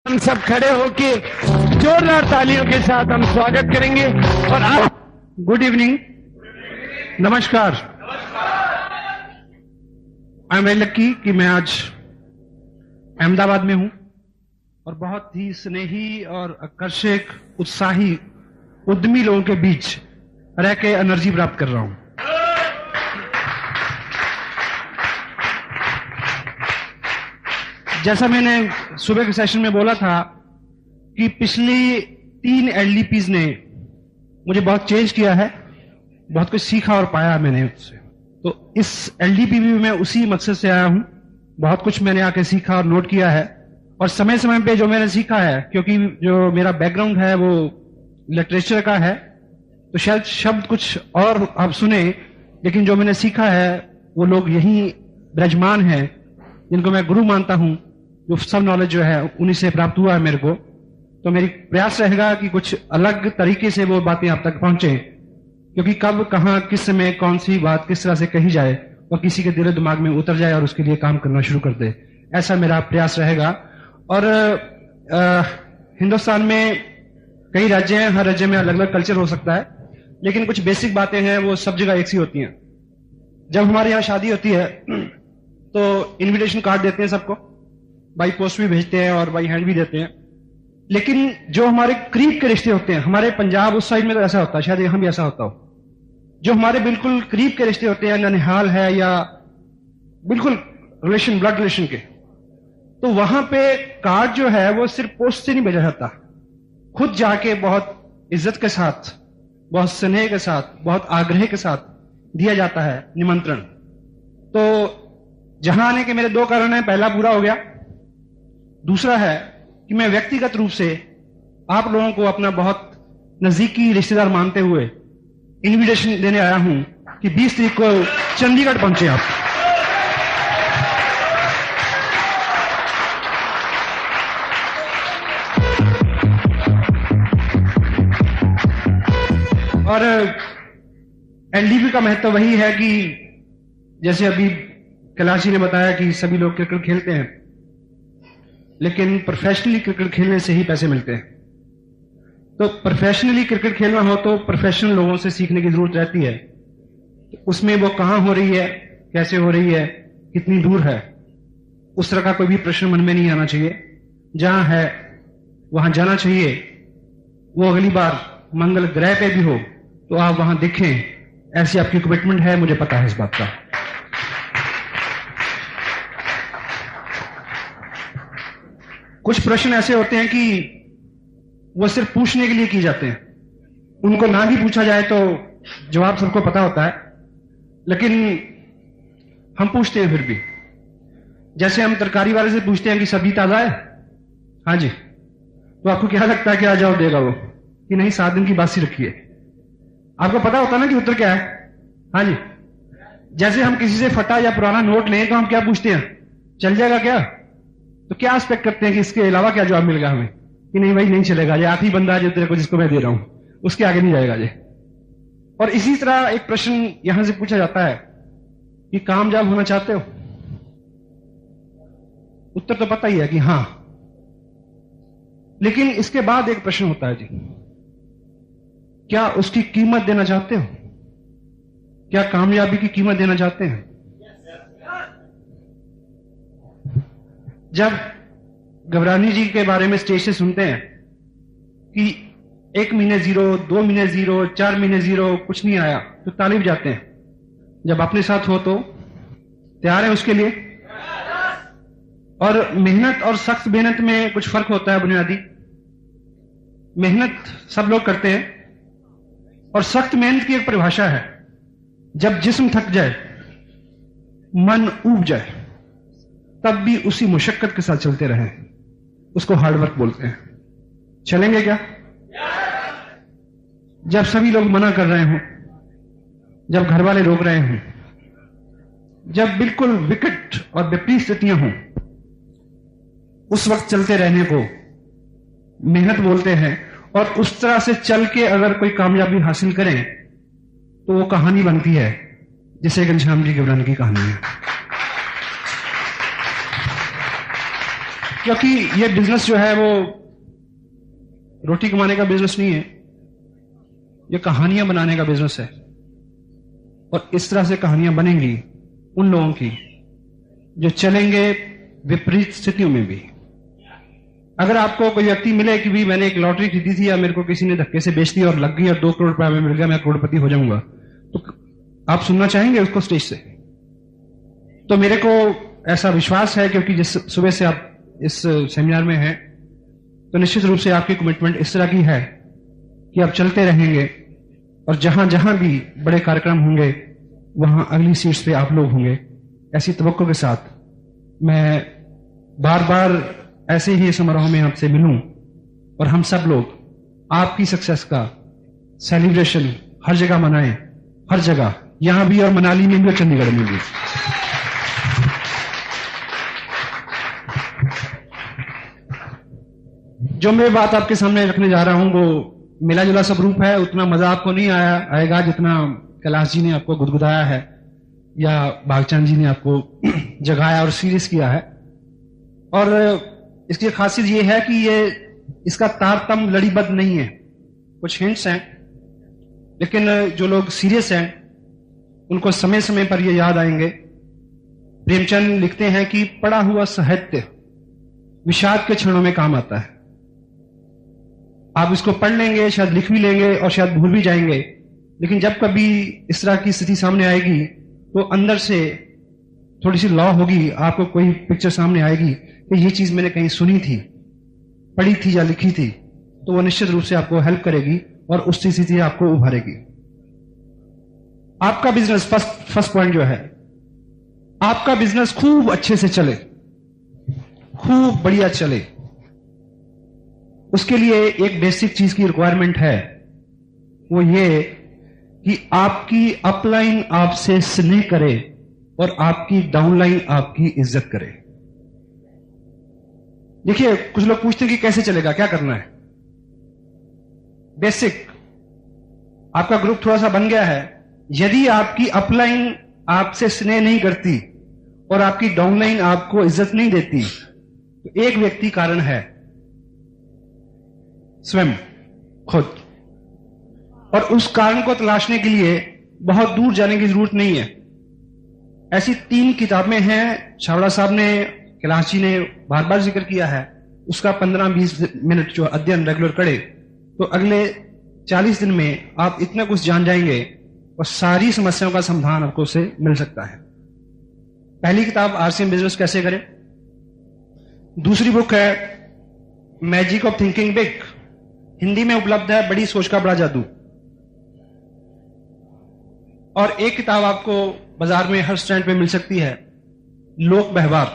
हम सब खड़े होके जोरदार तालियों के साथ हम स्वागत करेंगे। और आप गुड इवनिंग, नमस्कार। आई एम वेरी लकी कि मैं आज अहमदाबाद में हूं और बहुत ही स्नेही और आकर्षक, उत्साही, उद्यमी लोगों के बीच रह के एनर्जी प्राप्त कर रहा हूं। जैसा मैंने सुबह के सेशन में बोला था कि पिछली 3 एलडीपीज ने मुझे बहुत चेंज किया है, बहुत कुछ सीखा और पाया मैंने उससे। तो इस एलडीपी में मैं उसी मकसद से आया हूं। बहुत कुछ मैंने आके सीखा और नोट किया है, और समय समय पे जो मैंने सीखा है, क्योंकि जो मेरा बैकग्राउंड है वो लिटरेचर का है, तो शायद शब्द कुछ और आप सुने, लेकिन जो मैंने सीखा है वो लोग यही विराजमान हैं जिनको मैं गुरु मानता हूं। जो सब नॉलेज जो है उन्हीं से प्राप्त हुआ है मेरे को। तो मेरी प्रयास रहेगा कि कुछ अलग तरीके से वो बातें आप तक पहुंचे, क्योंकि कब, कहां, किस समय कौन सी बात किस तरह से कही जाए और किसी के दिल दिमाग में उतर जाए और उसके लिए काम करना शुरू कर दे, ऐसा मेरा प्रयास रहेगा। और हिंदुस्तान में कई राज्य हैं, हर राज्य में अलग अलग कल्चर हो सकता है, लेकिन कुछ बेसिक बातें हैं वो सब जगह एक सी होती हैं। जब हमारे यहाँ शादी होती है तो इनविटेशन कार्ड देते हैं सबको, बाई पोस्ट भी भेजते हैं और बाई हैंड भी देते हैं। लेकिन जो हमारे करीब के रिश्ते होते हैं, हमारे पंजाब उस साइड में तो ऐसा होता है, शायद यहां भी ऐसा होता हो, जो हमारे बिल्कुल करीब के रिश्ते होते हैं, ननिहाल है या बिल्कुल रिलेशन, ब्लड रिलेशन के, तो वहां पे कार्ड जो है वो सिर्फ पोस्ट से नहीं भेजा जाता, खुद जाके बहुत इज्जत के साथ, बहुत स्नेह के साथ, बहुत आग्रह के साथ दिया जाता है निमंत्रण। तो जहां आने के मेरे 2 कारण हैं, पहला पूरा हो गया, दूसरा है कि मैं व्यक्तिगत रूप से आप लोगों को अपना बहुत नजदीकी रिश्तेदार मानते हुए इनविटेशन देने आया हूं कि 20 तारीख को चंडीगढ़ पहुंचे आप। और एलडीपी का महत्व वही है कि जैसे अभी कैलाश जी ने बताया कि सभी लोग क्रिकेट खेलते हैं, लेकिन प्रोफेशनली क्रिकेट खेलने से ही पैसे मिलते हैं। तो प्रोफेशनली क्रिकेट खेलना हो तो प्रोफेशनल लोगों से सीखने की जरूरत रहती है। उसमें वो कहां हो रही है, कैसे हो रही है, कितनी दूर है, उस तरह का कोई भी प्रश्न मन में नहीं आना चाहिए। जहां है वहां जाना चाहिए। वो अगली बार मंगल ग्रह पे भी हो तो आप वहां दिखें, ऐसी आपकी कमिटमेंट है, मुझे पता है इस बात का। कुछ प्रश्न ऐसे होते हैं कि वो सिर्फ पूछने के लिए किए जाते हैं, उनको ना भी पूछा जाए तो जवाब सबको पता होता है, लेकिन हम पूछते हैं फिर भी। जैसे हम तरकारी वाले से पूछते हैं कि सब्जी ताजा है, हाँ जी, तो आपको क्या लगता है क्या जवाब देगा वो? कि नहीं, 7 दिन की बासी रखी है। आपको पता होता ना कि उत्तर क्या है, हाँ जी। जैसे हम किसी से फटा या पुराना नोट लें तो हम क्या पूछते हैं, चल जाएगा क्या? तो क्या एक्सपेक्ट करते हैं कि इसके अलावा क्या जवाब मिलेगा हमें? कि नहीं भाई, नहीं चलेगा, ये आखिरी बंदा है जो तेरे को, जिसको मैं दे रहा हूं, उसके आगे नहीं जाएगा ये। और इसी तरह एक प्रश्न यहां से पूछा जाता है कि कामयाब होना चाहते हो? उत्तर तो पता ही है कि हां, लेकिन इसके बाद एक प्रश्न होता है जी, क्या उसकी कीमत देना चाहते हो? क्या कामयाबी की कीमत देना चाहते हैं? जब घबरानी जी के बारे में स्टेज से सुनते हैं कि 1 महीने 0, 2 महीने 0, 4 महीने 0, कुछ नहीं आया, तो ताली बजाते हैं। जब अपने साथ हो तो तैयार है उसके लिए? और मेहनत और सख्त मेहनत में कुछ फर्क होता है बुनियादी। मेहनत सब लोग करते हैं, और सख्त मेहनत की एक परिभाषा है, जब जिस्म थक जाए, मन ऊब जाए, तब भी उसी मुशक्कत के साथ चलते रहें, उसको हार्डवर्क बोलते हैं। चलेंगे क्या? जब सभी लोग मना कर रहे हों, जब घर वाले रोक रहे हों, जब बिल्कुल विकट और विपरीत स्थितियां हों, उस वक्त चलते रहने को मेहनत बोलते हैं। और उस तरह से चल के अगर कोई कामयाबी हासिल करें तो वो कहानी बनती है, जिसे घनश्याम जी घबराने की कहानी है। क्योंकि ये बिजनेस जो है वो रोटी कमाने का बिजनेस नहीं है, ये कहानियां बनाने का बिजनेस है। और इस तरह से कहानियां बनेंगी उन लोगों की जो चलेंगे विपरीत स्थितियों में भी। अगर आपको कोई व्यक्ति मिले कि भी मैंने एक लॉटरी खरीदी थी या मेरे को किसी ने धक्के से बेच दी और लग गई और 2 करोड़ रुपया में मिल गया, मैं करोड़पति हो जाऊंगा, तो आप सुनना चाहेंगे उसको स्टेज से? तो मेरे को ऐसा विश्वास है, क्योंकि जिस सुबह से आप इस सेमिनार में हैं, तो निश्चित रूप से आपकी कमिटमेंट इस तरह की है कि आप चलते रहेंगे और जहां जहां भी बड़े कार्यक्रम होंगे वहां अगली सीट्स पे आप लोग होंगे। ऐसी तवक्को के साथ मैं बार बार ऐसे ही समारोह में आपसे मिलूं और हम सब लोग आपकी सक्सेस का सेलिब्रेशन हर जगह मनाएं, हर जगह, यहां भी और मनाली में भी और चंडीगढ़ में भी। जो मैं बात आपके सामने रखने जा रहा हूं वो मिला जुला सब रूप है। उतना मजा आपको नहीं आएगा जितना कैलाश जी ने आपको गुदगुदाया है या भागचंद जी ने आपको जगाया और सीरियस किया है। और इसकी खासियत ये है कि ये इसका तारतम्य लड़ीबद्ध नहीं है, कुछ हिंट्स हैं, लेकिन जो लोग सीरियस हैं उनको समय समय पर ये याद आएंगे। प्रेमचंद लिखते हैं कि पढ़ा हुआ साहित्य विषाद के क्षणों में काम आता है। आप इसको पढ़ लेंगे, शायद लिख भी लेंगे और शायद भूल भी जाएंगे, लेकिन जब कभी इस तरह की स्थिति सामने आएगी तो अंदर से थोड़ी सी लॉ होगी, आपको कोई पिक्चर सामने आएगी कि ये चीज मैंने कहीं सुनी थी, पढ़ी थी या लिखी थी, तो वो निश्चित रूप से आपको हेल्प करेगी और उस स्थिति से आपको उभारेगी। आपका बिजनेस फर्स्ट पॉइंट जो है, आपका बिजनेस खूब अच्छे से चले, खूब बढ़िया चले, उसके लिए एक बेसिक चीज की रिक्वायरमेंट है, वो ये कि आपकी अपलाइन आपसे स्नेह करे और आपकी डाउनलाइन आपकी इज्जत करे। देखिए, कुछ लोग पूछते हैं कि कैसे चलेगा, क्या करना है। बेसिक, आपका ग्रुप थोड़ा सा बन गया है, यदि आपकी अपलाइन आपसे स्नेह नहीं करती और आपकी डाउनलाइन आपको इज्जत नहीं देती, तो एक व्यक्ति कारण है, स्वयं, खुद। और उस कारण को तलाशने के लिए बहुत दूर जाने की जरूरत नहीं है। ऐसी 3 किताबें हैं, छावड़ा साहब ने, कैलाश जी ने बार बार जिक्र किया है, उसका 15-20 मिनट जो अध्ययन रेगुलर करे तो अगले 40 दिन में आप इतना कुछ जान जाएंगे और सारी समस्याओं का समाधान आपको उससे मिल सकता है। पहली किताब आरसीएम बिजनेस कैसे करें, दूसरी बुक है magic of thinking big, Hindi में उपलब्ध है, बड़ी सोच का बड़ा जादू। और एक किताब आपको बाजार में हर स्टैंड पे मिल सकती है, लोक व्यवहार,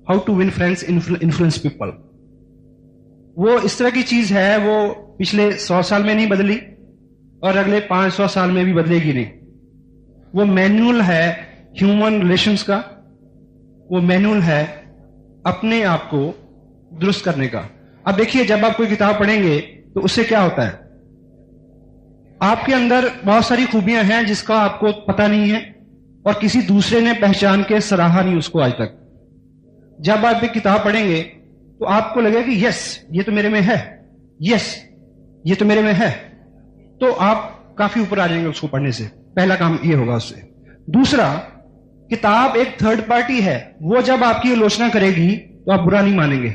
how to win friends influence people. वो इस तरह की चीज है, वो पिछले 100 साल में नहीं बदली और अगले 500 साल में भी बदलेगी नहीं। वो मैनुअल है ह्यूमन रिलेशंस का, वो मैनुअल है अपने आप को दुरुस्त करने का। अब देखिए, जब आप कोई किताब पढ़ेंगे तो उससे क्या होता है, आपके अंदर बहुत सारी खूबियां हैं जिसका आपको पता नहीं है और किसी दूसरे ने पहचान के सराहा नहीं उसको आज तक। जब आप एक किताब पढ़ेंगे तो आपको लगेगा कि यस ये तो मेरे में है, यस ये तो मेरे में है, तो आप काफी ऊपर आ जाएंगे उसको पढ़ने से। पहला काम ये होगा उससे। दूसरा, किताब एक थर्ड पार्टी है, वो जब आपकी आलोचना करेगी तो आप बुरा नहीं मानेंगे,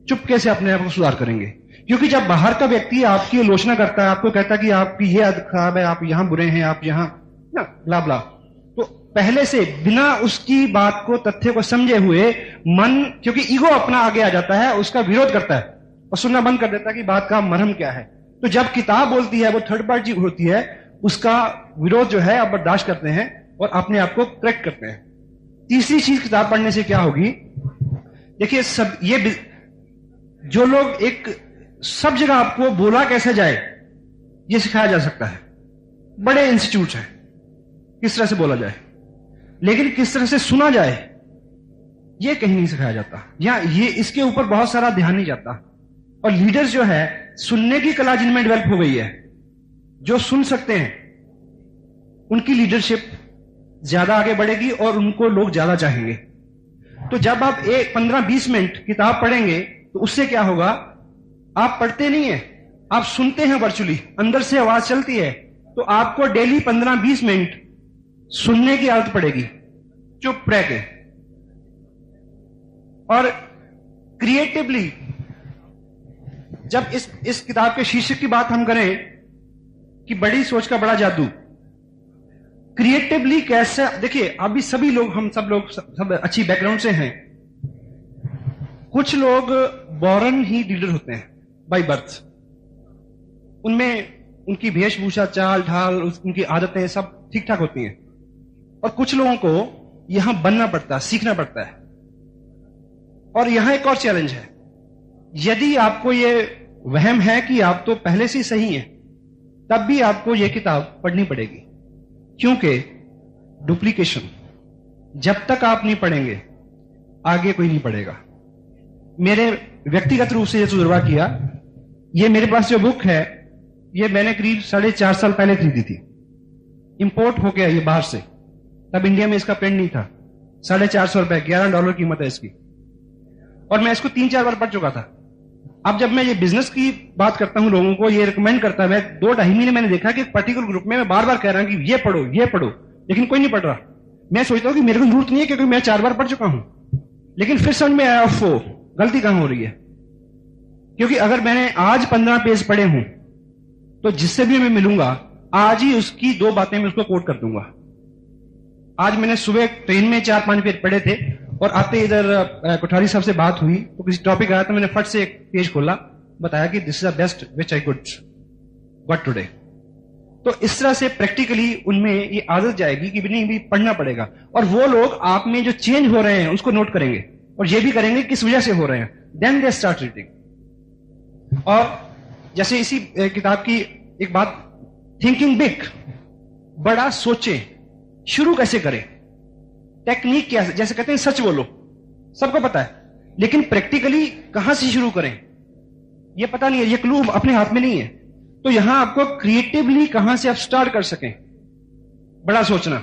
चुपके से अपने आप को सुधार करेंगे। क्योंकि जब बाहर का व्यक्ति आपकी आलोचना करता है, आपको कहता है कि आपकी ये आदत खराब है, आप यहां बुरे हैं, आप यहां ना ब्ला ब्ला, तो पहले से बिना उसकी बात को, तथ्य को समझे हुए मन, क्योंकि ईगो अपना आगे आ जाता है, उसका विरोध करता है और सुनना बंद कर देता है कि बात का मरहम क्या है। तो जब किताब बोलती है, वो थर्ड पार्टी होती है, उसका विरोध जो है आप बर्दाश्त करते हैं और अपने आप को करेक्ट करते हैं। तीसरी चीज किताब पढ़ने से क्या होगी, देखिए, सब ये जो लोग एक सब जगह आपको बोला कैसे जाए ये सिखाया जा सकता है, बड़े इंस्टीट्यूट हैं किस तरह से बोला जाए, लेकिन किस तरह से सुना जाए ये कहीं नहीं सिखाया जाता, या ये इसके ऊपर बहुत सारा ध्यान नहीं जाता। और लीडर्स जो है, सुनने की कला जिनमें डेवलप हो गई है, जो सुन सकते हैं, उनकी लीडरशिप ज्यादा आगे बढ़ेगी और उनको लोग ज्यादा चाहेंगे। तो जब आप 15-20 मिनट किताब पढ़ेंगे तो उससे क्या होगा, आप पढ़ते नहीं है, आप सुनते हैं वर्चुअली, अंदर से आवाज चलती है, तो आपको डेली 15-20 मिनट सुनने की आदत पड़ेगी, चुप रह के। और क्रिएटिवली, जब इस किताब के शीर्षक की बात हम करें कि बड़ी सोच का बड़ा जादू, क्रिएटिवली कैसे, देखिए अभी सभी लोग, हम सब अच्छी बैकग्राउंड से हैं। कुछ लोग बॉर्न ही लीडर होते हैं बाय बर्थ, उनमें उनकी वेशभूषा, चाल ढाल, उनकी आदतें सब ठीक ठाक होती हैं। और कुछ लोगों को यहां बनना पड़ता है, सीखना पड़ता है। और यहां एक और चैलेंज है, यदि आपको ये वहम है कि आप तो पहले से ही सही हैं, तब भी आपको यह किताब पढ़नी पड़ेगी, क्योंकि डुप्लीकेशन, जब तक आप नहीं पढ़ेंगे आगे कोई नहीं पढ़ेगा। मेरे व्यक्तिगत रूप से यह तजुर्बा किया, ये मेरे पास जो बुक है, ये मैंने करीब 4.5 साल पहले खरीदी थी, इंपोर्ट हो गया ये बाहर से, तब इंडिया में इसका प्रिंट नहीं था। $450 $11 कीमत है इसकी, और मैं इसको 3-4 बार पढ़ चुका था। अब जब मैं ये बिजनेस की बात करता हूं, लोगों को ये रिकमेंड करता है, मैं 2-2.5 महीने मैंने देखा कि एक पर्टिकुलर ग्रुप में मैं बार बार कह रहा हूं कि ये पढ़ो ये पढ़ो, लेकिन कोई नहीं पढ़ रहा। मैं सोचता हूं कि मेरे को जरूरत नहीं है, क्योंकि मैं 4 बार पढ़ चुका हूं। लेकिन फिर समझ में आया, गलती कहां हो रही है, क्योंकि अगर मैंने आज 15 पेज पढ़े हूं, तो जिससे भी मैं मिलूंगा आज ही उसकी 2 बातें मैं उसको कोट कर दूंगा। आज मैंने सुबह ट्रेन में 4-5 पेज पढ़े थे, और आते इधर कोठारी साहब से बात हुई तो किसी टॉपिक आया, तो मैंने फट से एक पेज खोला, बताया कि this is the best which I could got today. तो इस तरह से प्रैक्टिकली उनमें ये आदत जाएगी कि नहीं भी पढ़ना पड़ेगा। और वो लोग आप में जो चेंज हो रहे हैं उसको नोट करेंगे, और ये भी करेंगे किस वजह से हो रहे हैं, देन दे स्टार्ट रीडिंग। और जैसे इसी किताब की एक बात, थिंकिंग बिग, बड़ा सोचें, शुरू कैसे करें, टेक्निक क्या है, जैसे कहते हैं सच बोलो, सबको पता है, लेकिन प्रैक्टिकली कहां से शुरू करें ये पता नहीं है, ये क्लू अपने हाथ में नहीं है। तो यहां आपको क्रिएटिवली कहां से आप स्टार्ट कर सकें बड़ा सोचना,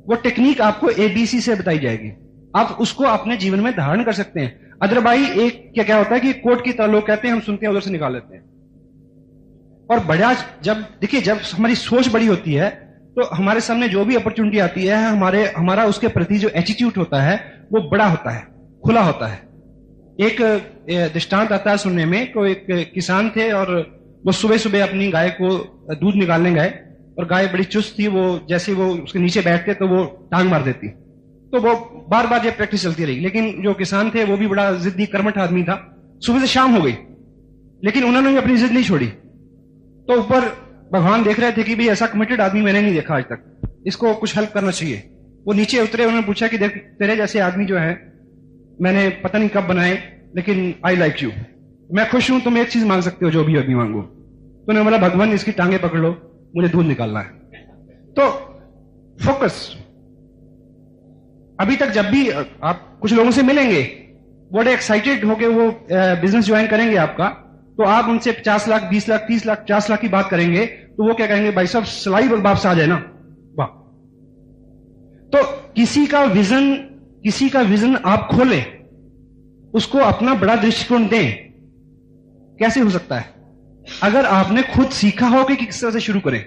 वो टेक्निक आपको ABC से बताई जाएगी, आप उसको अपने जीवन में धारण कर सकते हैं। अदरवाइज एक क्या होता है कि कोर्ट की तरह लोग कहते हैं, हम सुनते हैं उधर से निकाल लेते हैं। और बड़ा, जब देखिए, जब हमारी सोच बड़ी होती है तो हमारे सामने जो भी अपॉर्चुनिटी आती है, हमारा उसके प्रति जो एटीट्यूड होता है वो बड़ा होता है, खुला होता है। एक दृष्टांत आता है सुनने में, को एक किसान थे और वो सुबह सुबह अपनी गाय को दूध निकालने गए, और गाय बड़ी चुस्त थी, वो जैसे वो उसके नीचे बैठते तो वो टांग मार देती। तो वो बार बार ये प्रैक्टिस चलती रही, लेकिन जो किसान थे वो भी बड़ा जिद्दी कर्मठ आदमी था। सुबह से शाम हो गई, लेकिन उन्होंने भी अपनी जिद नहीं छोड़ी। तो ऊपर भगवान देख रहे थे कि भाई ऐसा कमिटेड आदमी मैंने नहीं देखा आज तक, इसको कुछ हेल्प करना चाहिए। वो नीचे उतरे, उन्होंने पूछा कि देख, तेरे जैसे आदमी जो है मैंने पता नहीं कब बनाए, लेकिन आई लाइक यू, मैं खुश हूं, तुम एक चीज मांग सकते हो, जो भी अभी मांगो। तो उन्होंने बोला, भगवान इसकी टांगे पकड़ लो, मुझे दूध निकालना है। तो फोकस। अभी तक जब भी आप कुछ लोगों से मिलेंगे, बड़े एक्साइटेड होके वो बिजनेस ज्वाइन करेंगे आपका, तो आप उनसे 50 लाख, 20 लाख, 30 लाख, 50 लाख की बात करेंगे, तो वो क्या कहेंगे, भाई साहब सिलाई बाप से आ जाए ना, वाह। तो किसी का विजन आप खोलें, उसको अपना बड़ा दृष्टिकोण दें। कैसे हो सकता है? अगर आपने खुद सीखा हो कि किस तरह से शुरू करें।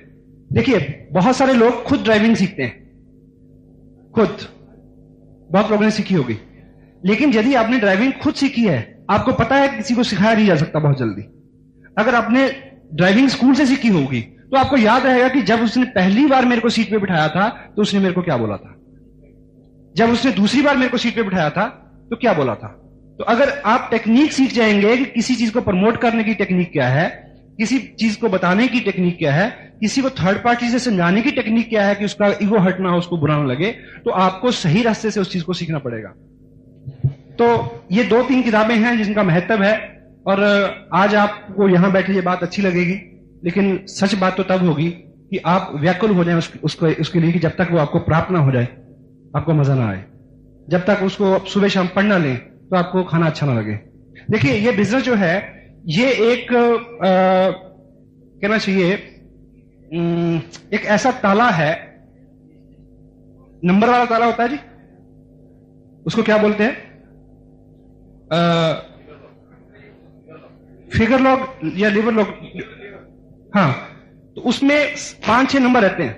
देखिए, बहुत सारे लोग खुद ड्राइविंग सीखते हैं, खुद बहुत लोगों ने सीखी होगी, लेकिन यदि आपने ड्राइविंग खुद सीखी है, आपको पता है किसी को सिखाया नहीं जा सकता बहुत जल्दी। अगर आपने ड्राइविंग स्कूल से सीखी होगी, तो आपको याद रहेगा कि जब उसने पहली बार मेरे को सीट पे बिठाया था तो उसने मेरे को क्या बोला था, जब उसने दूसरी बार मेरे को सीट पे बिठाया था तो क्या बोला था। तो अगर आप टेक्निक सीख जाएंगे कि किसी चीज को प्रमोट करने की टेक्निक क्या है, किसी चीज को बताने की टेक्निक क्या है, किसी को थर्ड पार्टी से समझाने की टेक्निक क्या है कि उसका ईगो हर्ट ना हो, उसको बुरा ना लगे, तो आपको सही रास्ते से उस चीज को सीखना पड़ेगा। तो ये 2-3 किताबें हैं जिनका महत्व है, और आज आपको यहां बैठे ये बात अच्छी लगेगी, लेकिन सच बात तो तब होगी कि आप व्याकुल हो जाए उसके लिए, कि जब तक वो आपको प्राप्त ना हो जाए आपको मजा ना आए। जब तक उसको सुबह शाम पढ़ना लें तो आपको खाना अच्छा ना लगे। देखिए, ये बिजनेस जो है, ये एक कहना चाहिए एक ऐसा ताला है, नंबर वाला ताला होता है जी, उसको क्या बोलते हैं? फिगर लॉग या लिवर लॉग। हाँ, तो उसमें 5-6 नंबर रहते हैं।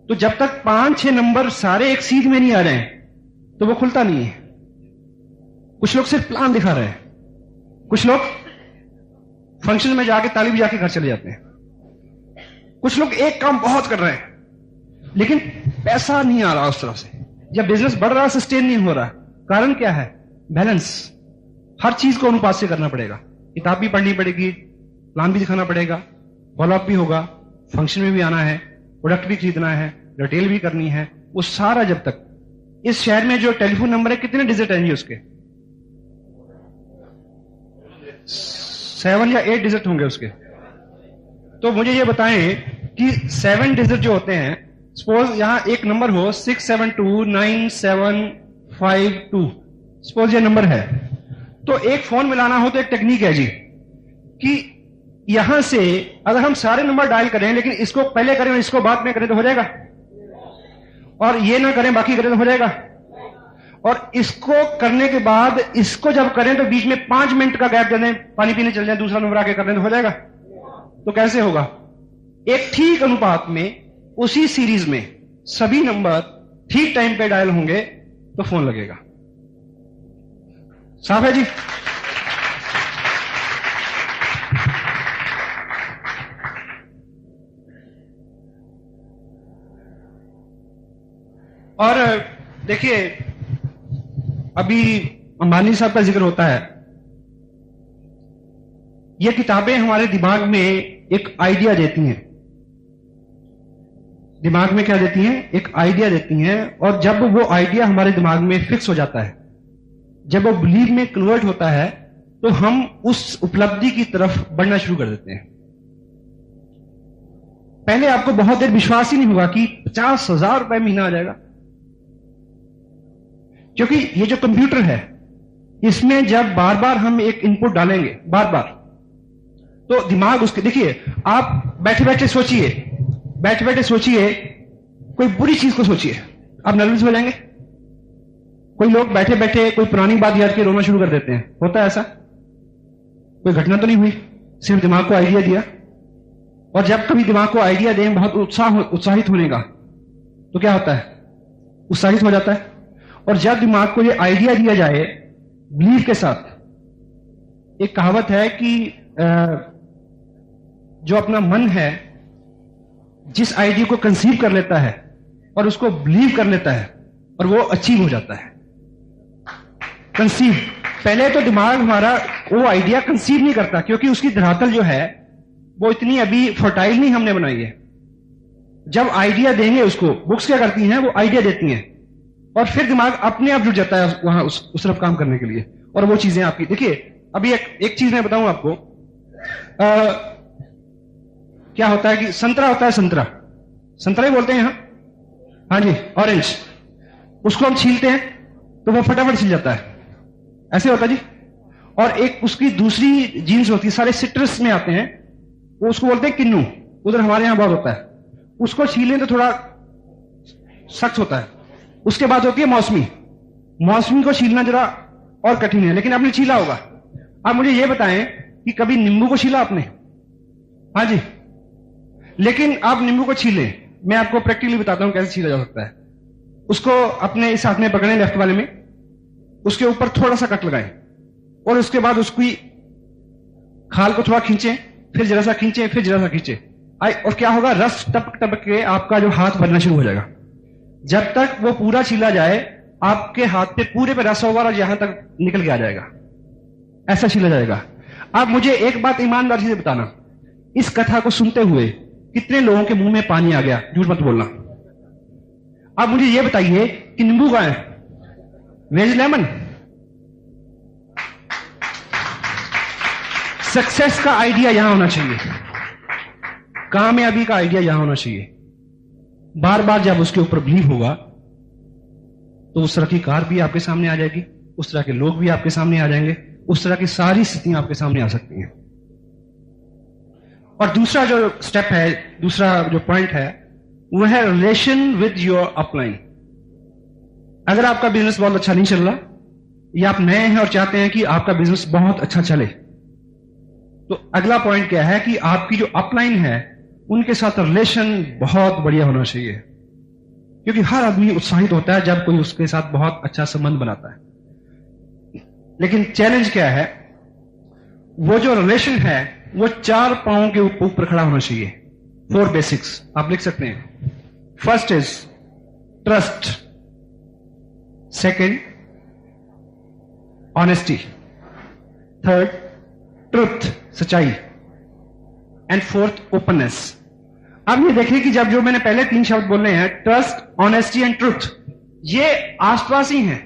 तो जब तक 5-6 नंबर सारे एक सीध में नहीं आ रहे हैं तो वो खुलता नहीं है। कुछ लोग सिर्फ प्लान दिखा रहे हैं, कुछ लोग फंक्शन में जाके ताली बजा के घर चले जाते हैं, कुछ लोग एक काम बहुत कर रहे हैं लेकिन पैसा नहीं आ रहा उस तरफ से, या बिजनेस बढ़ रहा, सस्टेन नहीं हो रहा। कारण क्या है? बैलेंस। हर चीज को अनुपात से करना पड़ेगा। किताब भी पढ़नी पड़ेगी, प्लान भी दिखाना पड़ेगा, फॉलोअप भी होगा, फंक्शन में भी आना है, प्रोडक्ट भी खरीदना है, रिटेल भी करनी है। वो सारा जब तक इस शहर में जो टेलीफोन नंबर है, कितने डिजिट हैं जी उसके? 7 या 8 डिजिट होंगे उसके। तो मुझे ये बताएं कि 7 डिजिट जो होते हैं, सपोज यहां एक नंबर हो 6729752, सपोज ये नंबर है, तो एक फोन मिलाना हो तो एक टेक्निक है जी कि यहां से अगर हम सारे नंबर डायल करें लेकिन इसको पहले करें और इसको बाद में करें तो हो जाएगा, और ये ना करें बाकी करें तो हो जाएगा, और इसको करने के बाद इसको जब करें तो बीच में 5 मिनट का गैप दे दें, पानी पीने चल जाए, दूसरा नंबर आके कर लें तो हो जाएगा। तो कैसे होगा? एक ठीक अनुपात में उसी सीरीज में सभी नंबर ठीक टाइम पे डायल होंगे तो फोन लगेगा। साफ है जी? और देखिए, अभी अंबानी साहब का जिक्र होता है। ये किताबें हमारे दिमाग में एक आइडिया देती हैं। दिमाग में क्या देती हैं? एक आइडिया देती हैं, और जब वो आइडिया हमारे दिमाग में फिक्स हो जाता है, जब वो बिलीव में कन्वर्ट होता है, तो हम उस उपलब्धि की तरफ बढ़ना शुरू कर देते हैं। पहले आपको बहुत देर विश्वास ही नहीं होगा कि 50,000 रुपए महीना आ जाएगा, क्योंकि ये जो कंप्यूटर है, इसमें जब बार बार हम एक इनपुट डालेंगे, बार बार, तो दिमाग उसके, देखिए आप बैठे बैठे सोचिए, बैठे बैठे सोचिए, कोई बुरी चीज को सोचिए, आप नर्वस हो जाएंगे। कोई लोग बैठे बैठे कोई पुरानी बात याद के रोना शुरू कर देते हैं, होता है ऐसा? कोई घटना तो नहीं हुई, सिर्फ दिमाग को आइडिया दिया। और जब कभी दिमाग को आइडिया दें बहुत उत्साहित होने का, तो क्या होता है? उत्साहित हो जाता है। और जब दिमाग को ये आइडिया दिया जाए बिलीव के साथ, एक कहावत है कि जो अपना मन है, जिस आइडिया को कंसीव कर लेता है और उसको बिलीव कर लेता है, और वो अचीव हो जाता है। कंसीव, पहले तो दिमाग हमारा वो आइडिया कंसीव नहीं करता, क्योंकि उसकी धरातल जो है वो इतनी अभी फर्टाइल नहीं हमने बनाई है। जब आइडिया देंगे उसको, बुक्स क्या करती हैं? वो आइडिया देती हैं, और फिर दिमाग अपने आप जुट जाता है वहां उस तरफ काम करने के लिए, और वो चीजें आपकी, देखिए अभी एक चीज मैं बताऊं आपको। क्या होता है कि संतरा होता है, संतरा ही बोलते हैं यहां, हाँ जी, ऑरेंज। उसको हम छीलते हैं तो वो फटाफट छिल जाता है, ऐसे होता है जी। और एक उसकी दूसरी जीन्स होती है, सारे सिट्रस में आते हैं, वो उसको बोलते हैं किन्नू, उधर हमारे यहां बहुत होता है। उसको छीलें तो थोड़ा सख्त होता है। उसके बाद होती है मौसमी। मौसमी को छीलना जरा और कठिन है, लेकिन आपने छीला होगा। आप मुझे यह बताएं कि कभी नींबू को छीला आपने? हाँ जी। लेकिन आप नींबू को छीलें, मैं आपको प्रैक्टिकली बताता हूं कैसे छीला जा सकता है। उसको अपने इस हाथ में पकड़ें, लेफ्ट वाले में, उसके ऊपर थोड़ा सा कट लगाएं, और उसके बाद उसकी खाल को थोड़ा खींचें, फिर जरा सा खींचें, फिर जरा सा खींचें, और क्या होगा? रस टपक टपक के आपका जो हाथ बनना शुरू हो जाएगा। जब तक वो पूरा छीला जाए, आपके हाथ पे पूरे पे रस होगा और यहां तक निकल के आ जाएगा, ऐसा छीला जाएगा। आप मुझे एक बात ईमानदारी से बताना, इस कथा को सुनते हुए कितने लोगों के मुंह में पानी आ गया? झूठ मत बोलना। आप मुझे यह बताइए कि नींबू कहां है? Where's lemon. सक्सेस का आइडिया यहां होना चाहिए, कामयाबी का आइडिया यहां होना चाहिए। बार बार जब उसके ऊपर बिलीव होगा तो उस तरह की कार भी आपके सामने आ जाएगी, उस तरह के लोग भी आपके सामने आ जाएंगे, उस तरह की सारी स्थितियां आपके सामने आ सकती हैं। और दूसरा जो स्टेप है, दूसरा जो पॉइंट है, वह है रिलेशन विद योर अपलाइन। अगर आपका बिजनेस बहुत अच्छा नहीं चल रहा या आप नए हैं और चाहते हैं कि आपका बिजनेस बहुत अच्छा चले, तो अगला पॉइंट क्या है कि आपकी जो अपलाइन है उनके साथ रिलेशन बहुत बढ़िया होना चाहिए, क्योंकि हर आदमी उत्साहित होता है जब कोई उसके साथ बहुत अच्छा संबंध बनाता है। लेकिन चैलेंज क्या है, वो जो रिलेशन है वो 4 पांवों के ऊपर खड़ा होना चाहिए। 4 बेसिक्स आप लिख सकते हैं। First is trust, second honesty, third truth सच्चाई, एंड फोर्थ ओपननेस। अब ये देखिए कि जब जो मैंने पहले 3 शब्द बोले हैं, ट्रस्ट, ऑनेस्टी एंड ट्रुथ, ये आसपास ही हैं,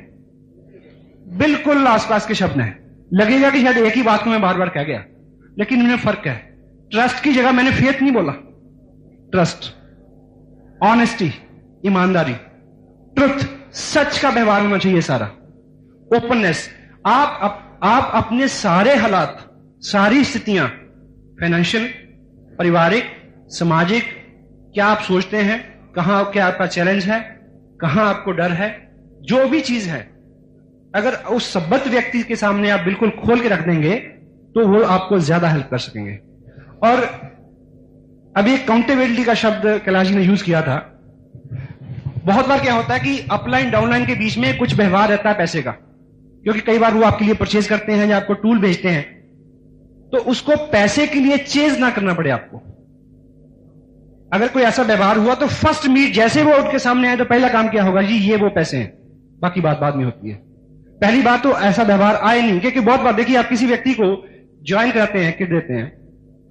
बिल्कुल आसपास के शब्द हैं। लगेगा कि शायद एक ही बात को मैं बार बार कह गया, लेकिन इनमें फर्क है। ट्रस्ट की जगह मैंने फेथ नहीं बोला, ट्रस्ट। ऑनेस्टी ईमानदारी, ट्रुथ सच का व्यवहार होना चाहिए सारा, ओपननेस आप अपने सारे हालात, सारी स्थितियां, फाइनेंशियल, पारिवारिक, सामाजिक, क्या आप सोचते हैं, कहां क्या आपका चैलेंज है, कहां आपको डर है, जो भी चीज है, अगर उस सब्बत व्यक्ति के सामने आप बिल्कुल खोल के रख देंगे तो वो आपको ज्यादा हेल्प कर सकेंगे। और अभी अकाउंटेबिलिटी का शब्द कैलाश जी ने यूज किया था। बहुत बार क्या होता है कि अपलाइन डाउनलाइन के बीच में कुछ व्यवहार रहता है पैसे का, क्योंकि कई बार वो आपके लिए परचेज करते हैं या आपको टूल भेजते हैं, तो उसको पैसे के लिए चेज ना करना पड़े आपको। अगर कोई ऐसा व्यवहार हुआ तो फर्स्ट मीट जैसे वो उनके सामने आए तो पहला काम क्या होगा, जी ये वो पैसे हैं, बाकी बात बाद में होती है। पहली बात तो ऐसा व्यवहार आए नहीं, क्योंकि बहुत बार देखिए आप किसी व्यक्ति को ज्वाइन कराते हैं, किट देते हैं,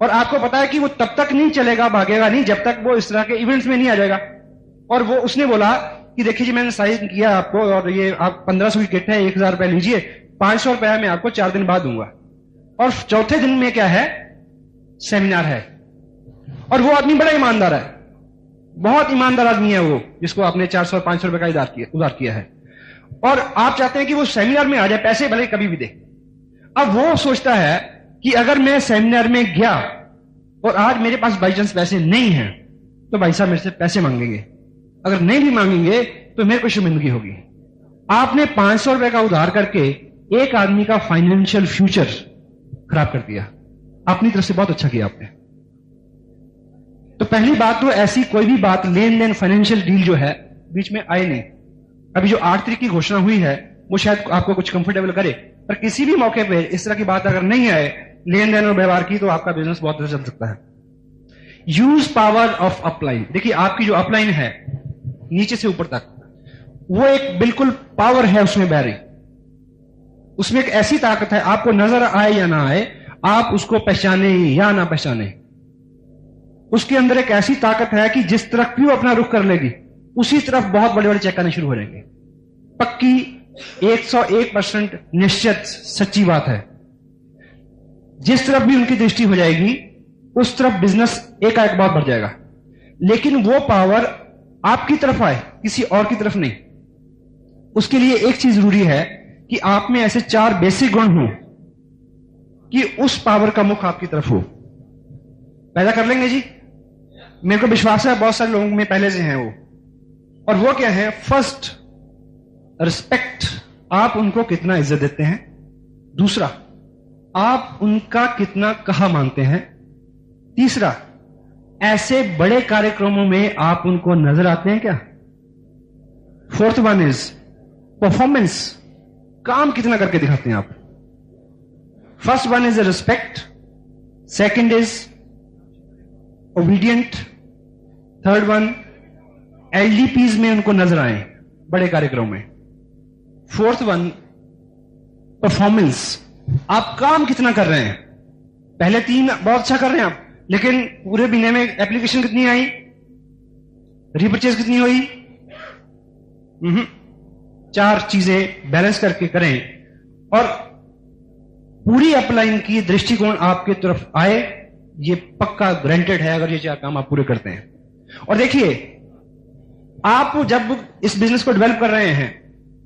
और आपको पता है कि वो तब तक नहीं चलेगा, भागेगा नहीं जब तक वो इस तरह के इवेंट्स में नहीं आ जाएगा। और वो उसने बोला कि देखिए जी मैंने साइन किया आपको, और ये आप 1500 की किट है, 1000 रुपए लीजिए, 500 रुपया मैं आपको 4 दिन बाद दूंगा। और चौथे दिन में क्या है, सेमिनार है, और वो आदमी बड़ा ईमानदार है, बहुत ईमानदार आदमी है वो, जिसको आपने 400 और 500 रुपए का उधार किया है, और आप चाहते हैं कि वो सेमिनार में आ जाए, पैसे भले कभी भी दे। अब वो सोचता है कि अगर मैं सेमिनार में गया और आज मेरे पास बाई चांस पैसे नहीं हैं, तो भाई साहब मेरे से पैसे मांगेंगे, अगर नहीं भी मांगेंगे तो मेरे को शर्मिंदगी होगी। आपने 500 रुपए का उधार करके एक आदमी का फाइनेंशियल फ्यूचर खराब कर दिया। अपनी तरफ से बहुत अच्छा किया आपने। तो पहली बात तो ऐसी कोई भी बात, लेन देन, फाइनेंशियल डील जो है बीच में आए नहीं। अभी जो 8 तारीख की घोषणा हुई है वो शायद आपको कुछ कंफर्टेबल करे, पर किसी भी मौके पे इस तरह की बात अगर नहीं आए लेन देन और व्यवहार की, तो आपका बिजनेस बहुत अच्छा चल सकता है। Use power of upline. देखिए आपकी जो अपलाइन है नीचे से ऊपर तक, वो एक बिल्कुल पावर है उसमें बह रही, उसमें एक ऐसी ताकत है, आपको नजर आए या ना आए, आप उसको पहचाने या ना पहचाने, उसके अंदर एक ऐसी ताकत है कि जिस तरफ भी वो अपना रुख कर लेगी उसी तरफ बहुत बड़े बड़े चेक आने शुरू हो जाएंगे। पक्की 101% निश्चित सच्ची बात है। जिस तरफ भी उनकी दृष्टि हो जाएगी उस तरफ बिजनेस एकाएक बहुत बढ़ जाएगा। लेकिन वो पावर आपकी तरफ आए, किसी और की तरफ नहीं। उसके लिए एक चीज जरूरी है कि आप में ऐसे 4 बेसिक गुण हों कि उस पावर का मुख आपकी तरफ हो। पैदा कर लेंगे जी, मेरे को विश्वास है बहुत सारे लोगों में पहले से हैं वो। और वो क्या है? फर्स्ट, रिस्पेक्ट, आप उनको कितना इज्जत देते हैं। दूसरा, आप उनका कितना कहा मानते हैं। तीसरा, ऐसे बड़े कार्यक्रमों में आप उनको नजर आते हैं क्या। फोर्थ वन इज परफॉर्मेंस, काम कितना करके दिखाते हैं आप। First one is respect, second is obedient, third one एलडीपीज में उनको नजर आए बड़े कार्यक्रम में, फोर्थ वन परफॉर्मेंस, आप काम कितना कर रहे हैं। पहले 3 बहुत अच्छा कर रहे हैं आप, लेकिन पूरे महीने में एप्लीकेशन कितनी आई, रिपर्चेज कितनी हुई, 4 चीजें बैलेंस करके करें और पूरी अपलाइन की दृष्टिकोण आपके तरफ आए, ये पक्का ग्रांटेड है अगर ये 4 काम आप पूरे करते हैं। और देखिए, आप जब इस बिजनेस को डेवलप कर रहे हैं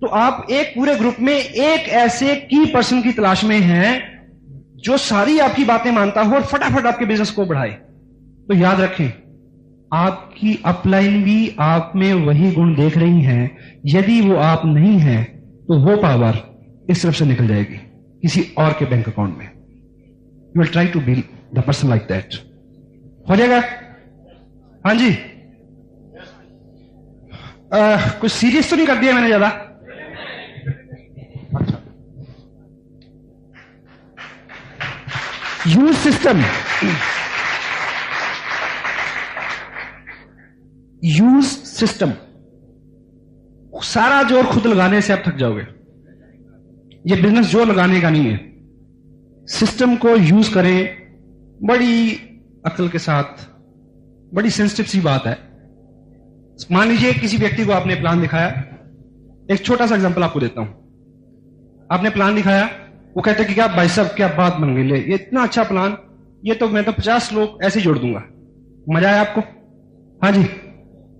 तो आप एक पूरे ग्रुप में एक ऐसे की पर्सन की तलाश में हैं जो सारी आपकी बातें मानता हो और फटाफट आपके बिजनेस को बढ़ाए। तो याद रखें, आपकी अपलाइन भी आप में वही गुण देख रही हैं। यदि वो आप नहीं हैं तो वो पावर इस तरफ से निकल जाएगी किसी और के बैंक अकाउंट में। You will try to be the person like that. हो जाएगा? हाँ जी। कुछ सीरियस तो नहीं कर दिया मैंने ज्यादा? अच्छा। Use system. Use system. सारा जोर खुद लगाने से आप थक जाओगे। ये बिजनेस जोर लगाने का नहीं है। सिस्टम को यूज करें बड़ी अक्ल के साथ। बड़ी सेंसिटिव सी बात है। मान लीजिए किसी व्यक्ति को आपने प्लान दिखाया। एक छोटा सा एग्जांपल आपको देता हूं। आपने प्लान दिखाया, वो कहते कि क्या भाई साहब क्या बात बन गई, ले ये इतना अच्छा प्लान, ये तो मैं तो 50 लोग ऐसे ही जोड़ दूंगा। मजा आया आपको? हाँ जी,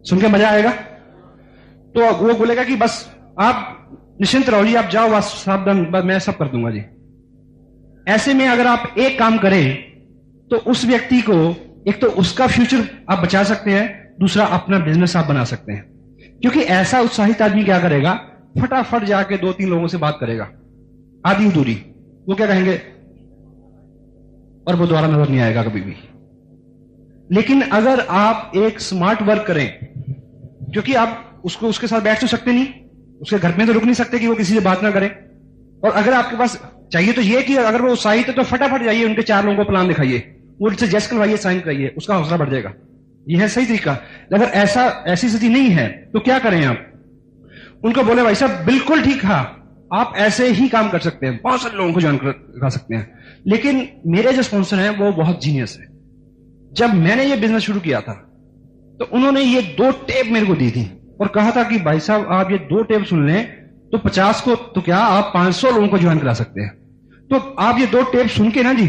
सुन के मजा आएगा? तो वो बोलेगा कि बस आप निश्चिंत रहो जी, आप जाओ, बस सावधान, बस मैं सब कर दूंगा जी। ऐसे में अगर आप एक काम करें तो उस व्यक्ति को एक तो उसका फ्यूचर आप बचा सकते हैं, दूसरा अपना बिजनेस आप बना सकते हैं। क्योंकि ऐसा उत्साहित आदमी क्या करेगा, फटाफट जाके 2-3 लोगों से बात करेगा आधी दूरी, वो क्या कहेंगे और वो दोबारा नजर नहीं आएगा कभी भी। लेकिन अगर आप एक स्मार्ट वर्क करें, क्योंकि आप उसको उसके साथ बैठ तो सकते नहीं, उसके घर में तो रुक नहीं सकते कि वो किसी से बात ना करे। और अगर आपके पास चाहिए तो ये कि अगर वो उत्साहित है तो फटाफट जाइए उनके 4 लोगों को प्लान दिखाइए, वो उनसे जस्ट करवाइए, साइन कराइए, उसका हौसला बढ़ जाएगा। यह है सही तरीका। अगर ऐसी स्थिति नहीं है तो क्या करें आप? उनको बोले भाई साहब बिल्कुल ठीक है, आप ऐसे ही काम कर सकते हैं, बहुत सारे लोगों को ज्वाइन करा सकते हैं। लेकिन मेरे जो स्पॉन्सर हैं वो बहुत जीनियस है। जब मैंने ये बिजनेस शुरू किया था तो उन्होंने ये 2 टेप मेरे को दी थी और कहा था कि भाई साहब आप ये 2 टेप सुन लें तो 50 को तो क्या आप 500 लोगों को ज्वाइन करा सकते हैं। तो आप ये 2 टेप सुन के ना जी,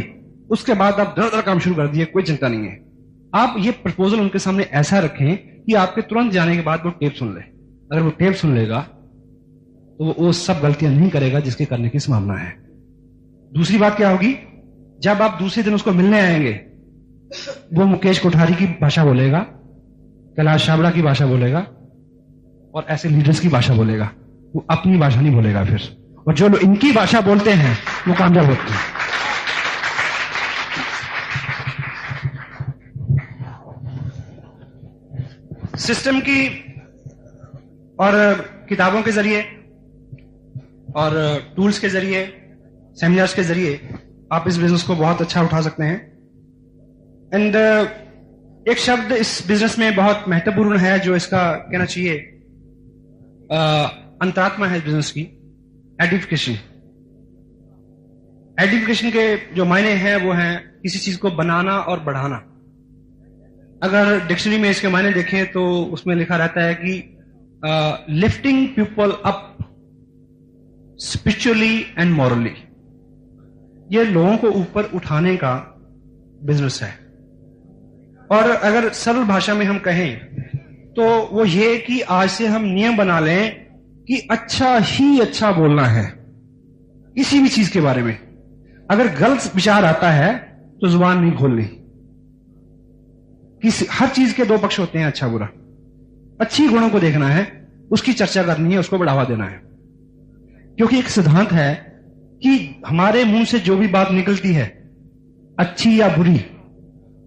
उसके बाद आप दर काम शुरू कर दिए, कोई चिंता नहीं है। आप ये प्रपोजल उनके सामने ऐसा रखें कि आपके तुरंत जाने के बाद वो टेप सुन ले। अगर वो टेप सुन लेगा तो वो सब गलतियां नहीं करेगा जिसके करने की संभावना है। दूसरी बात क्या होगी, जब आप दूसरे दिन उसको मिलने आएंगे, वो मुकेश कोठारी की भाषा बोलेगा, कैलाश छाबड़ा की भाषा बोलेगा और ऐसे लीडर्स की भाषा बोलेगा। वो अपनी भाषा नहीं बोलेगा फिर। और जो लोग इनकी भाषा बोलते हैं वो कामयाब होते हैं। सिस्टम की और किताबों के जरिए और टूल्स के जरिए, सेमिनार्स के जरिए आप इस बिजनेस को बहुत अच्छा उठा सकते हैं। एंड एक शब्द इस बिजनेस में बहुत महत्वपूर्ण है जो इसका कहना चाहिए अंतरात्मा है इस बिजनेस की, एडिफिकेशन। एडिफिकेशन के जो मायने हैं वो हैं किसी चीज को बनाना और बढ़ाना। अगर डिक्शनरी में इसके मायने देखें तो उसमें लिखा रहता है कि lifting people up spiritually and morally. ये लोगों को ऊपर उठाने का बिजनेस है। और अगर सरल भाषा में हम कहें तो वो ये कि आज से हम नियम बना लें कि अच्छा ही अच्छा बोलना है किसी भी चीज के बारे में। अगर गलत विचार आता है तो जुबान नहीं खोलनी। हर चीज के 2 पक्ष होते हैं, अच्छा बुरा। अच्छी गुणों को देखना है, उसकी चर्चा करनी है, उसको बढ़ावा देना है। क्योंकि एक सिद्धांत है कि हमारे मुंह से जो भी बात निकलती है, अच्छी या बुरी,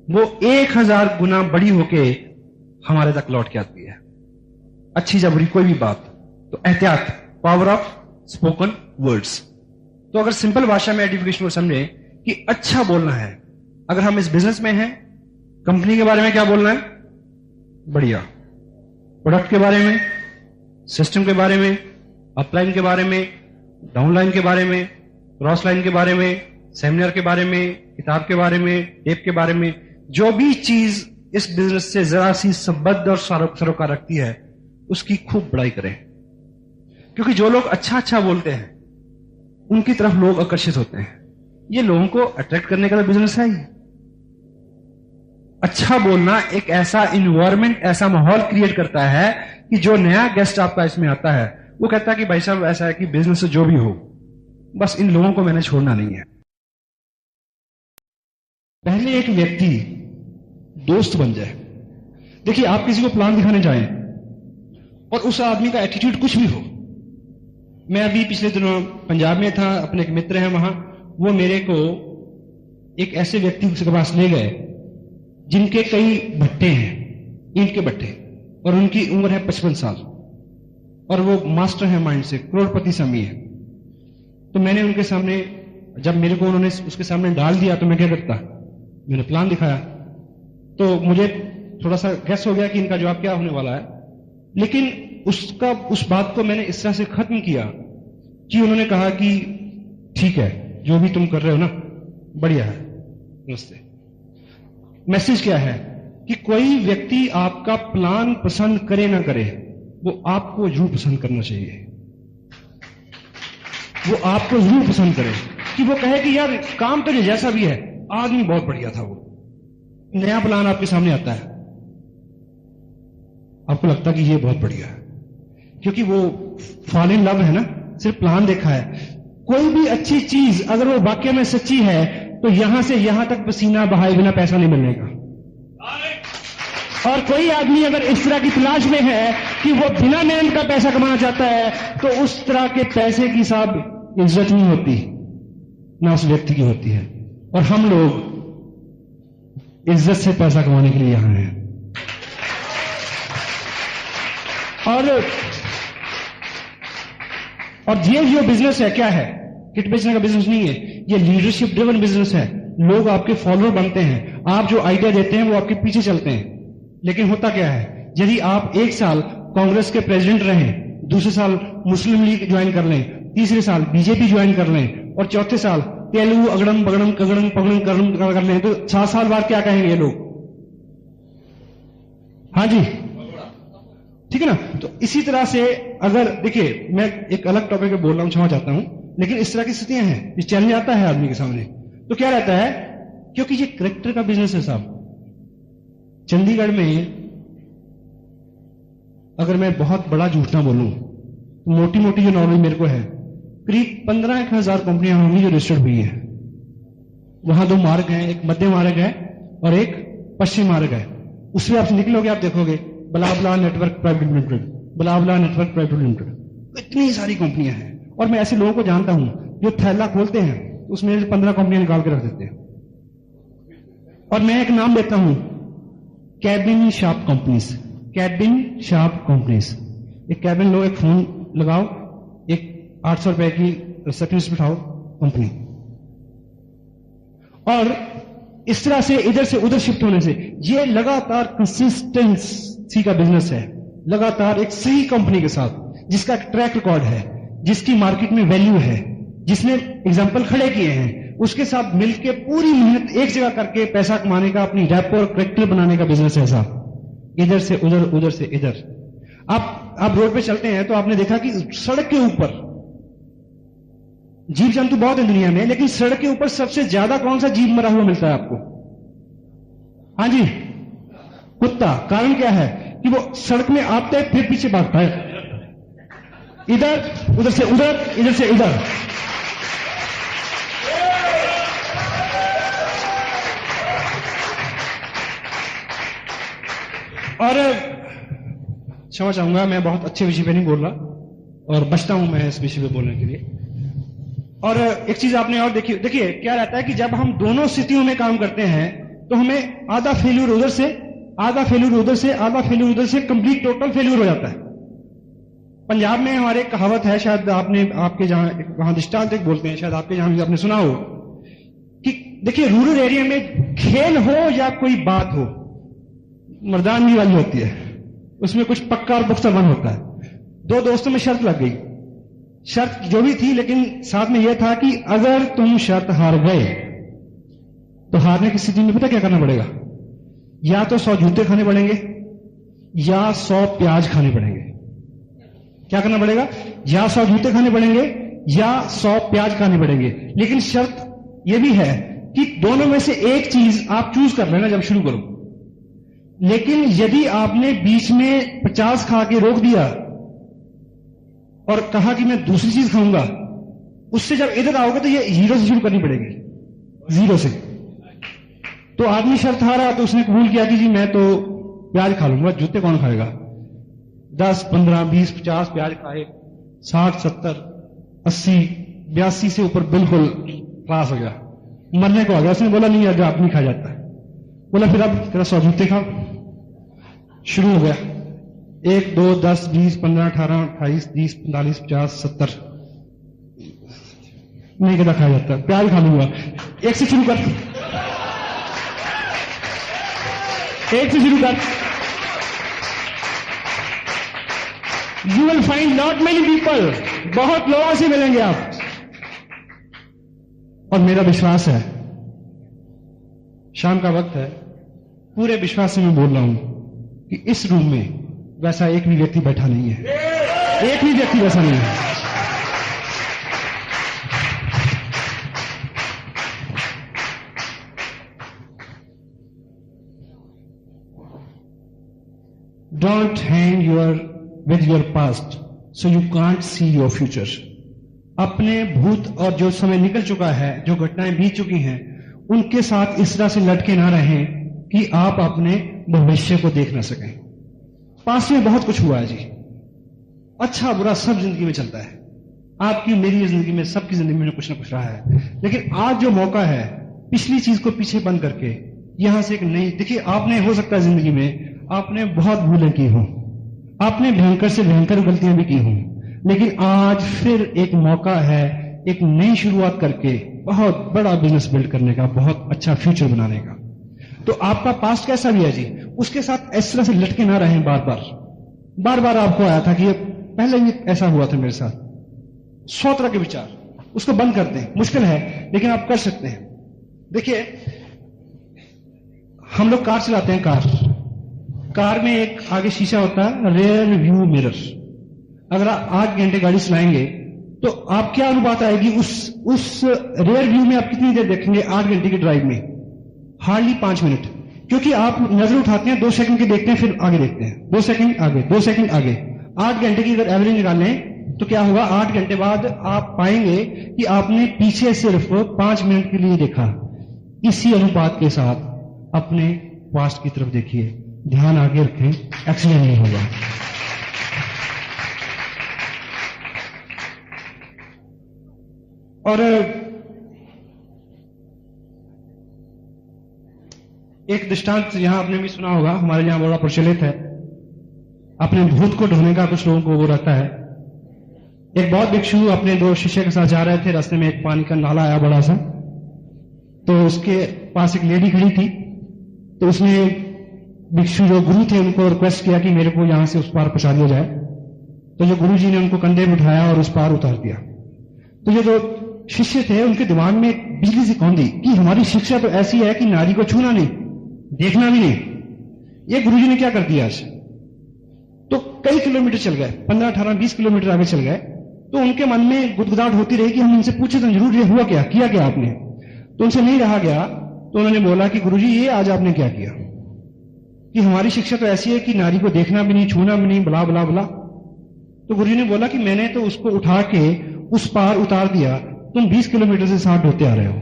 वो 1000 गुना बड़ी होके हमारे तक लौट के आती है। अच्छी या बुरी कोई भी बात। तो एहतियात, पावर ऑफ स्पोकन वर्ड्स। तो अगर सिंपल भाषा में एडिफिकेशन को समझे कि अच्छा बोलना है। अगर हम इस बिजनेस में हैं, कंपनी के बारे में क्या बोलना है? बढ़िया। प्रोडक्ट के बारे में, सिस्टम के बारे में, अपलाइन के बारे में, डाउनलाइन के बारे में, क्रॉस लाइन के बारे में, सेमिनार के बारे में, किताब के बारे में, टेप के बारे में, जो भी चीज इस बिजनेस से जरा सी संबद्ध और सरोकार रखती है उसकी खूब बड़ाई करें। क्योंकि जो लोग अच्छा अच्छा बोलते हैं उनकी तरफ लोग आकर्षित होते हैं। ये लोगों को अट्रैक्ट करने का बिजनेस है। अच्छा बोलना एक ऐसा इन्वायरमेंट, ऐसा माहौल क्रिएट करता है कि जो नया गेस्ट आपका इसमें आता है वो कहता है कि भाई साहब ऐसा है कि बिजनेस जो भी हो, बस इन लोगों को मैंने छोड़ना नहीं है। पहले एक व्यक्ति दोस्त बन जाए, देखिए, आप किसी को प्लान दिखाने जाएं और उस आदमी का एटीट्यूड कुछ भी हो। मैं अभी पिछले दिनों पंजाब में था, अपने एक मित्र हैं वहां, वो मेरे को एक ऐसे व्यक्ति के पास ले गए जिनके कई भट्टे हैं, ईंट के भट्टे, और उनकी उम्र है 55 साल, और वो मास्टर है माइंड से, करोड़पति स्वामी है। तो मैंने उनके सामने, जब मेरे को उन्होंने उसके सामने डाल दिया तो मैं क्या करता, मैंने प्लान दिखाया। तो मुझे थोड़ा सा गैस हो गया कि इनका जवाब क्या होने वाला है, लेकिन उस बात को मैंने इस तरह से खत्म किया कि उन्होंने कहा कि ठीक है, जो भी तुम कर रहे हो ना बढ़िया है, नमस्ते। मैसेज क्या है कि कोई व्यक्ति आपका प्लान पसंद करे ना करे, वो आपको जरूर पसंद करना चाहिए। वो आपको जरूर पसंद करे, कि वो कहे कि यार काम तो जैसा भी है, आदमी बहुत बढ़िया था। वो नया प्लान आपके सामने आता है, आपको लगता है कि ये बहुत बढ़िया है, क्योंकि वो फॉल इन लव है ना, सिर्फ प्लान देखा है। कोई भी अच्छी चीज अगर वो वाकई में सच्ची है तो यहां से यहां तक पसीना बहाए बिना पैसा नहीं मिलने का। और कोई आदमी अगर इस तरह की तलाश में है कि वो बिना मेहनत का पैसा कमाना चाहता है, तो उस तरह के पैसे की साहब इज्जत नहीं होती, ना उस व्यक्ति की होती है। और हम लोग इज्जत से पैसा कमाने के लिए यहां हैं। और ये जो बिजनेस है क्या है, किट बेचने का बिजनेस नहीं है, ये लीडरशिप ड्रिवन बिजनेस है। लोग आपके फॉलोअर बनते हैं, आप जो आइडिया देते हैं वो आपके पीछे चलते हैं। लेकिन होता क्या है, यदि आप एक साल कांग्रेस के प्रेसिडेंट रहें, दूसरे साल मुस्लिम लीग ज्वाइन कर लें, तीसरे साल बीजेपी ज्वाइन कर लें, और चौथे साल तेलुगु अगड़म बगड़म कगड़म पगड़म करम कर लें, तो 7 साल बाद क्या कहेंगे ये लोग? हाँ जी, ठीक है ना। तो इसी तरह से अगर देखिए, मैं एक अलग टॉपिक पे बोल रहा हूं, क्षमा चाहता हूं, लेकिन इस तरह की स्थितियां हैं, ये चैलेंज आता है आदमी के सामने, तो क्या रहता है, क्योंकि ये करेक्टर का बिजनेस है साहब। चंडीगढ़ में अगर मैं बहुत बड़ा झूठ ना बोलूं तो मोटी मोटी जो नॉलेज मेरे को है, करीब 15,000 कंपनियां होंगी जो रजिस्टर्ड हुई है। वहां 2 मार्ग हैं, एक मध्य मार्ग है और एक पश्चिम मार्ग है। उसमें आप निकलोगे, आप देखोगे blah blah network private limited, blah blah network private limited, इतनी सारी कंपनियां हैं। और मैं ऐसे लोगों को जानता हूं जो थैला खोलते हैं तो उसमें 15 कंपनियां निकाल के रख देते हैं। और मैं एक नाम देता हूं, cabin shop companies, cabin shop companies. एक कैबिन लो, एक फोन लगाओ, एक 800 रुपए की रिसेप्शनिस्ट बिठाओ, कंपनी। और इस तरह से इधर से उधर शिफ्ट होने से ये लगातार कंसिस्टेंसी का बिजनेस है, लगातार एक सही कंपनी के साथ जिसका ट्रैक रिकॉर्ड है, जिसकी मार्केट में वैल्यू है, जिसने एग्जाम्पल खड़े किए हैं, उसके साथ मिलकर पूरी मेहनत एक जगह करके पैसा कमाने का, अपनी रैपो और करेक्टर बनाने का बिजनेस है साहब। इधर से उधर, उधर से इधर। आप रोड पे चलते हैं तो आपने देखा कि सड़क के ऊपर जीव जंतु बहुत है दुनिया में, लेकिन सड़क के ऊपर सबसे ज्यादा कौन सा जीव मरा हुआ मिलता है आपको? हाँ जी, कुत्ता। कारण क्या है कि वो सड़क में आते फिर पीछे भागता है, इधर उधर से उधर, इधर से इधर। और क्षमा चाहूंगा, मैं बहुत अच्छे विषय पे नहीं बोल रहा और बचता हूं मैं इस विषय पे बोलने के लिए। और एक चीज आपने और देखिए क्या रहता है कि जब हम दोनों स्थितियों में काम करते हैं तो हमें आधा फेल्यूर उधर से, आधा फेल्यूर उधर से, आधा फेल्यूर उधर से, कंप्लीट टोटल फेल्यूर हो जाता है। पंजाब में हमारे एक कहावत है, शायद आपने, आपके जहां वहां दृष्टांत एक बोलते हैं, शायद आपके जहां भी आपने सुना हो कि देखिए, रूरल एरिया में खेल हो या कोई बात हो, मर्दानगी वाली होती है, उसमें कुछ पक्का और पुख्ता मन होता है। 2 दोस्तों में शर्त लग गई, शर्त जो भी थी, लेकिन साथ में यह था कि अगर तुम शर्त हार गए तो हारने की स्थिति में पता क्या करना पड़ेगा? या तो 100 जूते खाने पड़ेंगे या 100 प्याज खाने पड़ेंगे। क्या करना पड़ेगा? या 100 जूते खाने पड़ेंगे या 100 प्याज खाने पड़ेंगे। लेकिन शर्त यह भी है कि दोनों में से एक चीज आप चूज कर लेना जब शुरू करो। लेकिन यदि आपने बीच में 50 खा के रोक दिया और कहा कि मैं दूसरी चीज खाऊंगा, उससे जब इधर आओगे तो ये 0 से शुरू करनी पड़ेगी, 0 से। तो आदमी शर्त हारा तो उसने कबूल किया कि जी मैं तो प्याज खा लूंगा, जूते कौन खाएगा? 10, 15, 20, 50 प्याज खाए, 60, 70, 80, 82 से ऊपर बिल्कुल क्लास हो गया, मरने को आ गया। उसने बोला नहीं, अब नहीं खा जाता। बोला फिर अब तेरा 100 जूते खाओ। शुरू हो गया, 1, 2, 10, 20, 15, 18, 28, 30, 45, 50, 70, नहीं कदा खाया जाता, प्याज खा लूंगा। एक से शुरू कर, एक से शुरू कर। You will find not many people, बहुत लोगों से मिलेंगे आप। और मेरा विश्वास है, शाम का वक्त है, पूरे विश्वास से मैं बोल रहा हूं कि इस रूम में वैसा एक भी व्यक्ति बैठा नहीं है, एक भी व्यक्ति वैसा नहीं है। Don't hang with your past so you can't see your future. अपने भूत और जो समय निकल चुका है, जो घटनाएं बीत चुकी हैं, उनके साथ इस तरह से लटके ना रहें कि आप अपने भविष्य को देख ना सकें। पास्ट में बहुत कुछ हुआ है जी, अच्छा बुरा सब जिंदगी में चलता है। आपकी मेरी जिंदगी में, सबकी जिंदगी में कुछ ना कुछ रहा है। लेकिन आज जो मौका है, पिछली चीज को पीछे बंद करके यहां से एक नई, देखिए आपने, हो सकता है जिंदगी में आपने बहुत भूलें की हों, आपने भयंकर से भयंकर गलतियां भी की हों, लेकिन आज फिर एक मौका है एक नई शुरुआत करके बहुत बड़ा बिजनेस बिल्ड करने का, बहुत अच्छा फ्यूचर बनाने का। तो आपका पास्ट कैसा भी है जी, उसके साथ इस तरह से लटके ना रहें। बार बार आपको आया था कि ये पहले भी ऐसा हुआ था मेरे साथ, 100 तरह के विचार, उसको बंद कर दें। मुश्किल है लेकिन आप कर सकते हैं। देखिए हम लोग कार चलाते हैं, कार में एक आगे शीशा होता है, रेयर व्यू मिरर। अगर आप 8 घंटे गाड़ी चलाएंगे तो आप क्या अनुपात आएगी, उस रेयर व्यू में आप कितनी देर देखेंगे 8 घंटे की ड्राइव में? हार्डली 5 मिनट, क्योंकि आप नजर उठाते हैं, 2 सेकंड की देखते हैं, फिर आगे देखते हैं, 2 सेकंड आगे, 2 सेकंड आगे। 8 घंटे की अगर एवरेज निकालें तो क्या होगा, 8 घंटे बाद आप पाएंगे कि आपने पीछे सिर्फ 5 मिनट के लिए देखा। इसी अनुपात के साथ अपने पास्ट की तरफ देखिए, ध्यान आगे रखें, एक्सीडेंट नहीं होगा। और एक दृष्टांत यहां आपने भी सुना होगा, हमारे यहां बड़ा प्रचलित है, अपने भूत को ढोने का कुछ लोगों को वो रहता है। एक बौद्ध भिक्षु अपने 2 शिष्य के साथ जा रहे थे, रास्ते में एक पानी का नाला आया बड़ा सा, तो उसके पास एक लेडी खड़ी थी। तो उसने भिक्षु जो गुरु थे उनको रिक्वेस्ट किया कि मेरे को यहां से उस पार पहुंचा दिया जाए। तो जो गुरु जी ने उनको कंधे में उठाया और उस पार उतार दिया। तो ये जो शिष्य थे उनके दिमाग में एक बिजली सी कौंधी कि हमारी शिक्षा तो ऐसी है कि नारी को छूना नहीं, देखना भी नहीं। ये गुरु जी ने क्या कर दिया आज, तो कई किलोमीटर चल गए, 15, 18, 20 किलोमीटर आगे चल गए। तो उनके मन में गुदगुदाहट होती रही कि हम इनसे पूछे तो जरूर, ये हुआ क्या, किया क्या आपने? तो उनसे नहीं रहा गया, तो उन्होंने बोला कि गुरुजी ये आज आपने क्या किया, कि हमारी शिक्षा तो ऐसी है कि नारी को देखना भी नहीं, छूना भी नहीं, बला बला बला। तो गुरुजी ने बोला कि मैंने तो उसको उठा के उस पार उतार दिया, तुम 20 किलोमीटर से 60 होते आ रहे हो।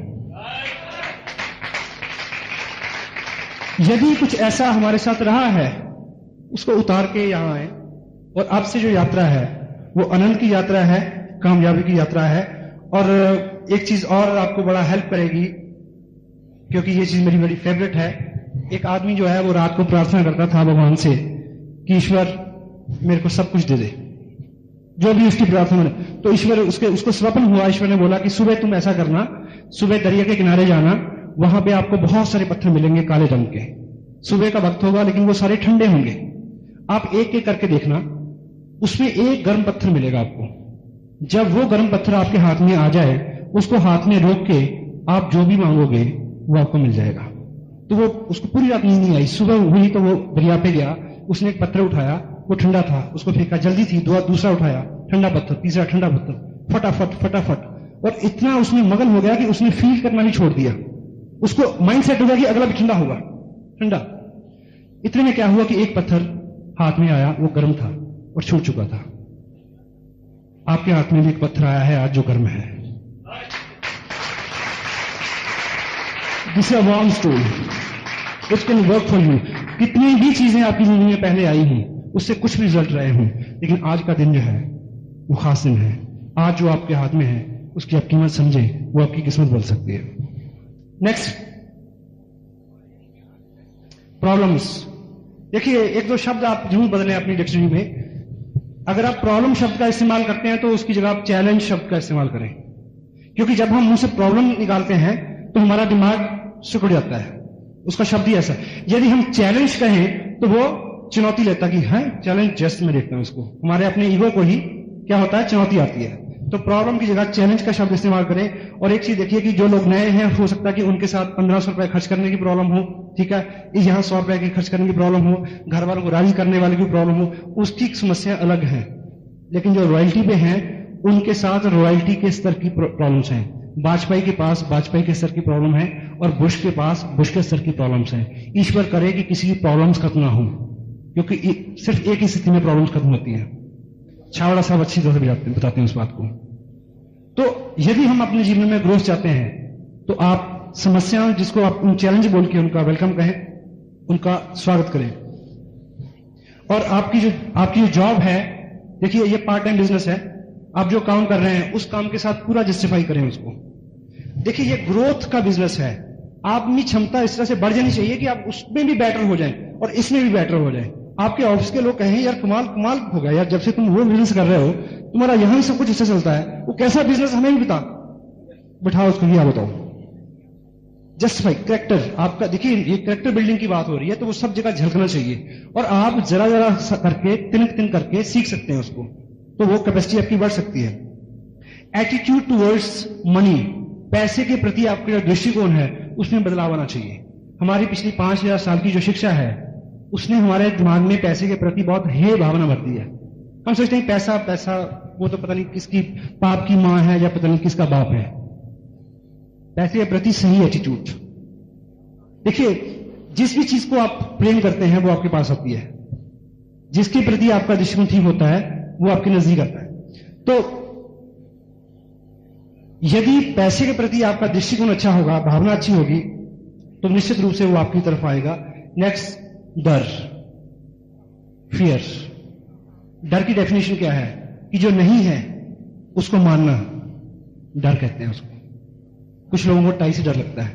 यदि कुछ ऐसा हमारे साथ रहा है, उसको उतार के यहां आए। और अब से जो यात्रा है वो अनंत की यात्रा है, कामयाबी की यात्रा है। और एक चीज और आपको बड़ा हेल्प करेगी, क्योंकि ये चीज मेरी बड़ी फेवरेट है। एक आदमी जो है वो रात को प्रार्थना करता था भगवान से कि ईश्वर मेरे को सब कुछ दे दे, जो भी उसकी प्रार्थना है। तो ईश्वर उसको स्वप्न हुआ, ईश्वर ने बोला कि सुबह तुम ऐसा करना, सुबह दरिया के किनारे जाना, वहां पे आपको बहुत सारे पत्थर मिलेंगे काले रंग के। सुबह का वक्त होगा लेकिन वो सारे ठंडे होंगे। आप एक एक करके देखना, उसमें एक गर्म पत्थर मिलेगा आपको। जब वो गर्म पत्थर आपके हाथ में आ जाए, उसको हाथ में रोक के आप जो भी मांगोगे वो आपको मिल जाएगा। तो वो, उसको पूरी रात नींद नहीं आई। सुबह हुई तो वो दरिया पे गया, उसने एक पत्थर उठाया, वो ठंडा था, उसको फेंका, जल्दी थी, दूसरा उठाया, ठंडा पत्थर, तीसरा ठंडा पत्थर, फटाफट फटाफट। और इतना उसमें मगन हो गया कि उसने फील करना भी छोड़ दिया। उसको माइंड सेट हो गया कि अगला भी ठंडा होगा, ठंडा। इतने में क्या हुआ कि एक पत्थर हाथ में आया, वो गर्म था और छूट चुका था। आपके हाथ में भी एक पत्थर आया है आज जो गर्म है। This is a warm stone, it can work for you. कितनी भी चीजें आपकी जिंदगी में पहले आई हैं, उससे कुछ भी रिजल्ट रहे हों, लेकिन आज का दिन जो है वो खास दिन है। आज जो आपके हाथ में है उसकी आप कीमत समझें, वो आपकी किस्मत बदल सकती है। Next, problems. देखिए, एक दो शब्द आप जरूर बदलें अपनी डिक्शनरी में। अगर आप प्रॉब्लम शब्द का इस्तेमाल करते हैं तो उसकी जगह आप चैलेंज शब्द का इस्तेमाल करें, क्योंकि जब हम मुंह से प्रॉब्लम निकालते हैं तो हमारा दिमाग सिकुड़ जाता है। उसका शब्द ही ऐसा। यदि हम चैलेंज कहें तो वो चुनौती लेता कि है चैलेंज, जस्ट मैं देखता हूं इसको। हमारे अपने ईगो को ही क्या होता है, चुनौती आती है। तो प्रॉब्लम की जगह चैलेंज का शब्द इस्तेमाल करें। और एक चीज देखिए कि जो लोग नए हैं, हो सकता है कि उनके साथ 1500 रुपए खर्च करने की प्रॉब्लम हो, ठीक है, यहाँ 100 रुपए की खर्च करने की प्रॉब्लम हो, घर वालों को राजी करने वाले की प्रॉब्लम हो, उसकी समस्या अलग है। लेकिन जो रॉयल्टी पे हैं उनके साथ रॉयल्टी के स्तर की प्रॉब्लम्स हैं। वाजपेयी के पास वाजपेयी के स्तर की प्रॉब्लम है और बुश के पास बुश के स्तर की प्रॉब्लम्स हैं। ईश्वर करे कि किसी की प्रॉब्लम्स खत्म ना हो, क्योंकि सिर्फ एक ही स्थिति में प्रॉब्लम्स खत्म होती है। छावड़ा साहब अच्छी तरह से बताते हैं उस बात को। तो यदि हम अपने जीवन में ग्रोथ चाहते हैं तो आप समस्याओं, जिसको आप चैलेंज बोल के उनका वेलकम कहें, उनका स्वागत करें। और आपकी जो जॉब है, देखिए ये पार्ट टाइम बिजनेस है। आप जो काम कर रहे हैं उस काम के साथ पूरा जस्टिफाई करें उसको। देखिए ये ग्रोथ का बिजनेस है। आपकी क्षमता इस तरह से बढ़ जानी चाहिए कि आप उसमें भी बेटर हो जाएं और इसमें भी बेटर हो जाएं। आपके ऑफिस के लोग कहें यार कमाल कमाल हो गया यार, जब से तुम वो बिजनेस कर रहे हो तुम्हारा यहां सब कुछ इससे चलता है, वो कैसा बिजनेस हमें भी बिठाओ उसको, क्या बताओ। जस्टिफाई कैरेक्टर आपका। देखिए ये कैरेक्टर बिल्डिंग की बात हो रही है तो वो सब जगह झलकना चाहिए और आप जरा जरा करके तिनक करके सीख सकते हैं उसको, तो वो कैपेसिटी आपकी बढ़ सकती है। एटीट्यूड टुवर्ड्स मनी, पैसे के प्रति आपका जो दृष्टिकोण है उसमें बदलाव आना चाहिए। हमारी पिछली 5000 साल की जो शिक्षा है उसने हमारे दिमाग में पैसे के प्रति बहुत हे भावना भर दी है। हम सोचते हैं पैसा पैसा, वो तो पता नहीं किसकी बाप की मां है या पता नहीं किसका बाप है। पैसे के प्रति सही एटीट्यूड। देखिए जिस भी चीज को आप प्रेम करते हैं वो आपके पास आती है, जिसके प्रति आपका दृष्टिकोण ठीक होता है वो आपके नजदीक आता है। तो यदि पैसे के प्रति आपका दृष्टिकोण अच्छा होगा, भावना अच्छी होगी, तो निश्चित रूप से वो आपकी तरफ आएगा। नेक्स्ट, डर, फियर। डर की डेफिनेशन क्या है कि जो नहीं है उसको मानना डर कहते हैं उसको। कुछ लोगों को टाई से डर लगता है,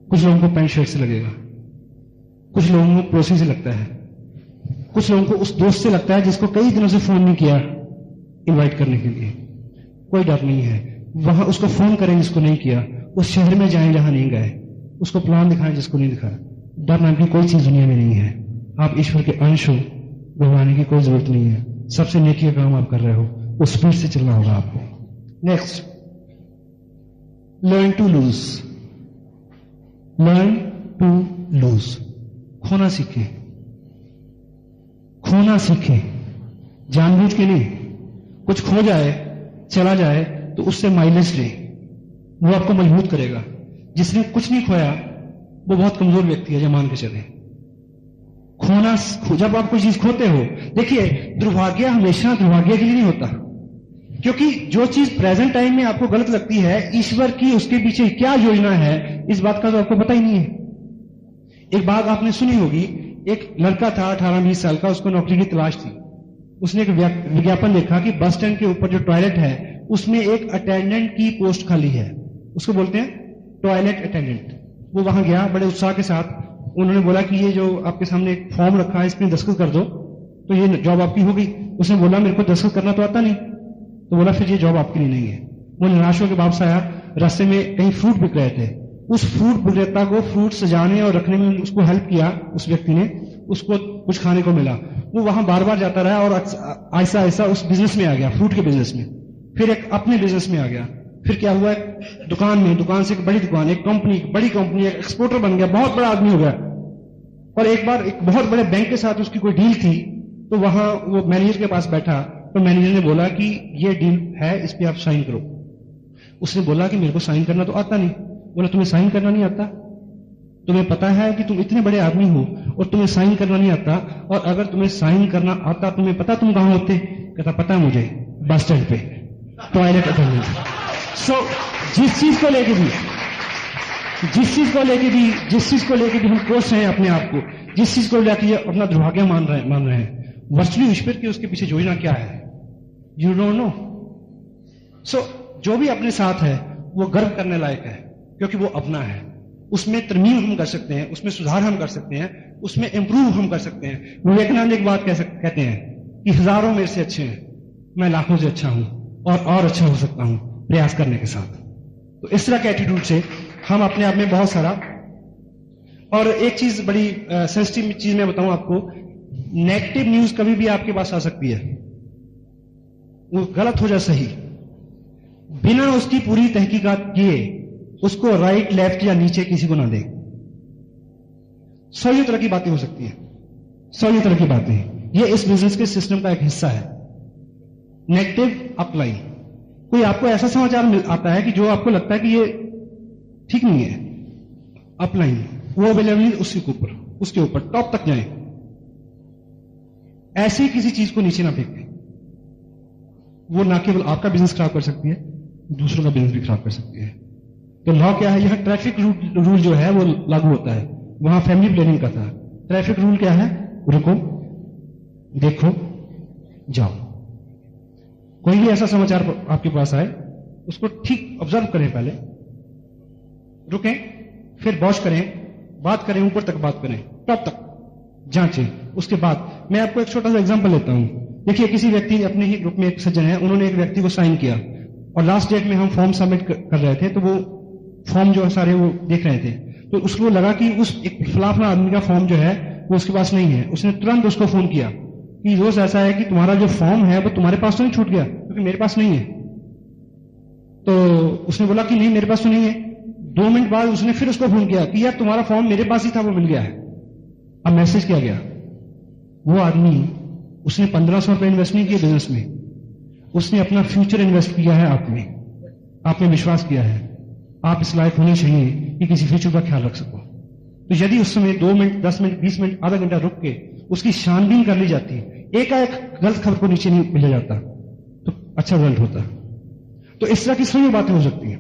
कुछ लोगों को पैंट शर्ट से लगेगा, कुछ लोगों को पड़ोसी से लगता है, कुछ लोगों को उस दोस्त से लगता है जिसको कई दिनों से फोन नहीं किया इनवाइट करने के लिए। कोई डर नहीं है, वहां उसको फोन करें जिसको नहीं किया, उस शहर में जाएं जहां नहीं गए, उसको प्लान दिखाएं जिसको नहीं दिखाया। डर नाम की कोई चीज दुनिया में नहीं है। आप ईश्वर के अंश हो, घबराने की कोई जरूरत नहीं है। सबसे नेकी का काम आप कर रहे हो, उस स्पीड से चलना होगा आपको। Next, learn to lose. Learn to lose, खोना सीखें, खोना सीखें, जानबूझ के नहीं। कुछ खो जाए, चला जाए तो उससे माइलेज ले, वो आपको मजबूत करेगा। जिसने कुछ नहीं खोया वो बहुत कमजोर व्यक्ति है, जब मान के चले। खोना, जब आप कोई चीज खोते हो, देखिए दुर्भाग्य हमेशा दुर्भाग्य के लिए नहीं होता, क्योंकि जो चीज प्रेजेंट टाइम में आपको गलत लगती है, ईश्वर की उसके पीछे क्या योजना है इस बात का तो आपको पता ही नहीं है। एक बात आपने सुनी होगी, एक लड़का था 18-20 साल का, उसको नौकरी की तलाश थी। उसने एक विज्ञापन देखा कि बस स्टैंड के ऊपर जो टॉयलेट है उसमें एक अटेंडेंट की पोस्ट खाली है, उसको बोलते हैं टॉयलेट अटेंडेंट। वो वहां गया बड़े उत्साह के साथ। उन्होंने बोला कि ये जो आपके सामने एक फॉर्म रखा है इसमें दस्तखत कर दो तो ये जॉब आपकी हो गई। उसने बोला मेरे को दस्तखत करना तो आता नहीं, तो बोला फिर ये जॉब आपके लिए नहीं है। वो निराश होकर वापस आया। रास्ते में कहीं फ्रूट बिक रहे थे, उस फ्रूट विक्रेता को फ्रूट सजाने और रखने में उसको हेल्प किया, उस व्यक्ति ने, उसको कुछ खाने को मिला। वो वहां बार बार जाता रहा और ऐसा ऐसा उस बिजनेस में आ गया, फ्रूट के बिजनेस में। फिर एक अपने बिजनेस में आ गया। फिर क्या हुआ, दुकान में, दुकान से एक बड़ी दुकान, एक कंपनी, बड़ी कंपनी, एक एक्सपोर्टर बन गया, बहुत बड़ा आदमी हो गया। और एक बार एक बहुत बड़े बैंक के साथ उसकी कोई डील थी, तो वहां वो मैनेजर के पास बैठा, तो मैनेजर ने बोला कि ये डील है, इस पे आप साइन करो। उसने बोला कि मेरे को साइन करना तो आता नहीं। बोला तुम्हें साइन करना नहीं आता? तुम्हें पता है कि तुम इतने बड़े आदमी हो और तुम्हें साइन करना नहीं आता? और अगर तुम्हें साइन करना आता, तुम्हें पता तुम कहां होते? कहता पता है मुझे, बस स्टैंड पे टॉयलेट अटेंडेंट। सो जिस चीज को लेके भी हम कोच हैं अपने आप को, जिस चीज को लेकर अपना दुर्भाग्य मान रहे हैं, वर्चुअली विस्पर की उसके पीछे योजना क्या है, यू डोंट नो। सो जो भी अपने साथ है वो गर्व करने लायक है, क्योंकि वो अपना है। उसमें तरमीम हम कर सकते हैं, उसमें सुधार हम कर सकते हैं, उसमें इंप्रूव हम कर सकते हैं। विवेकानंद एक बात कहते हैं कि हजारों मेरे से अच्छे हैं, मैं लाखों से अच्छा हूं और अच्छा हो सकता हूं प्रयास करने के साथ। तो इस तरह के एटीट्यूड से हम अपने आप में बहुत सारा। और एक चीज बड़ी सेंसिटिव चीज मैं बताऊं आपको, नेगेटिव न्यूज कभी भी आपके पास आ सकती है, वो गलत हो जाए सही, बिना उसकी पूरी तहकीकात किए उसको राइट लेफ्ट या नीचे किसी को ना दे। 100 तरह की बातें हो सकती है, 100 तरह की बातें। ये इस बिजनेस के सिस्टम का एक हिस्सा है। नेगेटिव अपलाइन, कोई आपको ऐसा समाचार आता है कि जो आपको लगता है कि ये ठीक नहीं है, अपलाइन वो अवेलेबल उसके ऊपर टॉप तक जाए। ऐसी किसी चीज को नीचे ना फेंके, वो ना केवल आपका बिजनेस खराब कर सकती है, दूसरों का बिजनेस भी खराब कर सकती है। तो लॉ क्या है, यहां ट्रैफिक रूल जो है वो लागू होता है, वहां फैमिली प्लानिंग का था। ट्रैफिक रूल क्या है, रुको, देखो, जाओ। कोई भी ऐसा समाचार आपके पास आए, उसको ठीक ऑब्जर्व करें, पहले रुकें, फिर वॉच करें, बात करें, ऊपर तक बात करें, टॉप तक जांचें। उसके बाद मैं आपको एक छोटा सा एग्जांपल लेता हूं। देखिए, किसी व्यक्ति, अपने ही ग्रुप में एक सज्जन है, उन्होंने एक व्यक्ति को साइन किया और लास्ट डेट में हम फॉर्म सबमिट कर रहे थे, तो वो फॉर्म जो है सारे वो देख रहे थे, तो उसको लगा कि उस एक फलाफला आदमी का फॉर्म जो है वो उसके पास नहीं है। उसने तुरंत उसको फोन किया कि दोस्त ऐसा है कि तुम्हारा जो फॉर्म है वो तुम्हारे पास तो नहीं छूट गया, क्योंकि मेरे पास नहीं है। तो उसने बोला कि नहीं, मेरे पास तो नहीं है। 2 मिनट बाद उसने फिर उसको फोन किया कि यार तुम्हारा फॉर्म मेरे पास ही था, वो मिल गया है। अब मैसेज किया गया, वो आदमी, उसने 1500 रुपए इन्वेस्ट नहीं किए बिजनेस में, उसने अपना फ्यूचर इन्वेस्ट किया है आप में, आपने विश्वास किया है आप इस लायक होने चाहिए कि किसी फ्यूचर का ख्याल रख सको। तो यदि उस समय 2 मिनट, 10 मिनट, 20 मिनट, आधा घंटा रुक के उसकी छानबीन कर ली जाती, एकाएक गलत खबर को नीचे नहीं मिला जाता, तो अच्छा रिजल्ट होता। तो इस तरह की सभी बातें हो सकती हैं।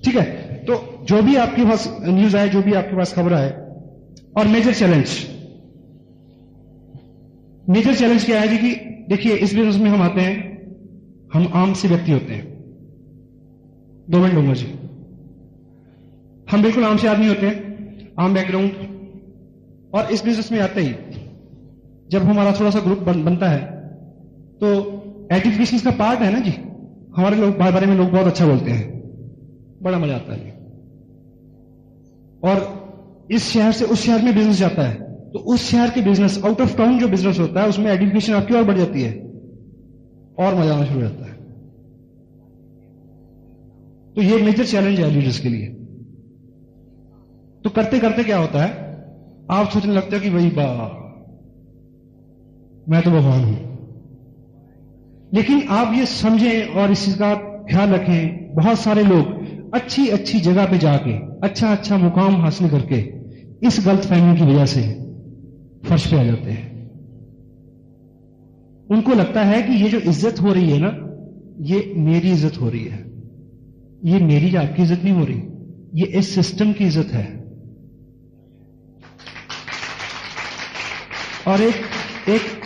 ठीक है, तो जो भी आपके पास न्यूज आए, जो भी आपके पास खबर आए। और मेजर चैलेंज क्या है जी कि देखिए, इस बिजनेस में हम आते हैं, हम आम से व्यक्ति होते हैं। 2 मिनट लूंगा जी। हम बिल्कुल आम से आदमी होते हैं, आम बैकग्राउंड, और इस बिजनेस में आते ही जब हमारा थोड़ा सा ग्रुप बनता है, तो एजुकेशन का पार्ट है ना जी। हमारे लोग बारे में लोग बहुत अच्छा बोलते हैं, बड़ा मजा आता है। और इस शहर से उस शहर में बिजनेस जाता है, तो उस शहर के बिजनेस, आउट ऑफ टाउन जो बिजनेस होता है, उसमें एजुकेशन आपकी और बढ़ जाती है और मजा आना शुरू हो जाता है। तो ये मेजर चैलेंज है लीडर्स के लिए। तो करते करते क्या होता है, आप सोचने लगते हो कि भाई मैं तो भगवान हूं। लेकिन आप ये समझें और इस चीज का ख्याल रखें, बहुत सारे लोग अच्छी अच्छी जगह पे जाके अच्छा मुकाम हासिल करके इस गलतफहमी की वजह से फर्श पे आ जाते हैं। उनको लगता है कि ये जो इज्जत हो रही है ना, ये मेरी इज्जत हो रही है, ये मेरी आपकी इज्जत नहीं हो रही, ये इस सिस्टम की इज्जत है। और एक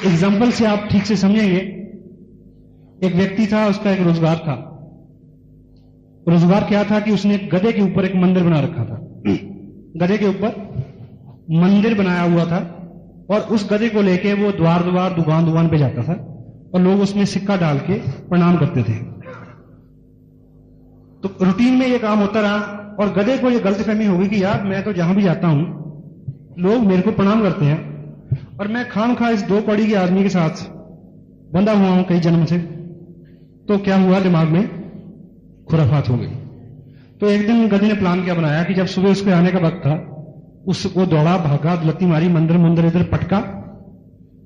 एग्जांपल से आप ठीक से समझेंगे। एक व्यक्ति था, उसका एक रोजगार था। रोजगार क्या था कि उसने गधे के ऊपर एक मंदिर बना रखा था। गधे के ऊपर मंदिर बनाया हुआ था, और उस गधे को लेके वो द्वार दुकान पे जाता था, और लोग उसमें सिक्का डाल के प्रणाम करते थे। तो रूटीन में ये काम होता रहा, और गधे को ये गलतफहमी हो गई कि यार मैं तो जहां भी जाता हूं लोग मेरे को प्रणाम करते हैं, और मैं खामखा इस 2 कौड़ी के आदमी के साथ बंधा हुआ हूं कई जन्म से। तो क्या हुआ, दिमाग में खुराफात हो गई। तो एक दिन गधे ने प्लान क्या बनाया कि जब सुबह उसके आने का वक्त था, उसको दौड़ा, भागा, लत्ती मारी, मंदिर इधर पटका,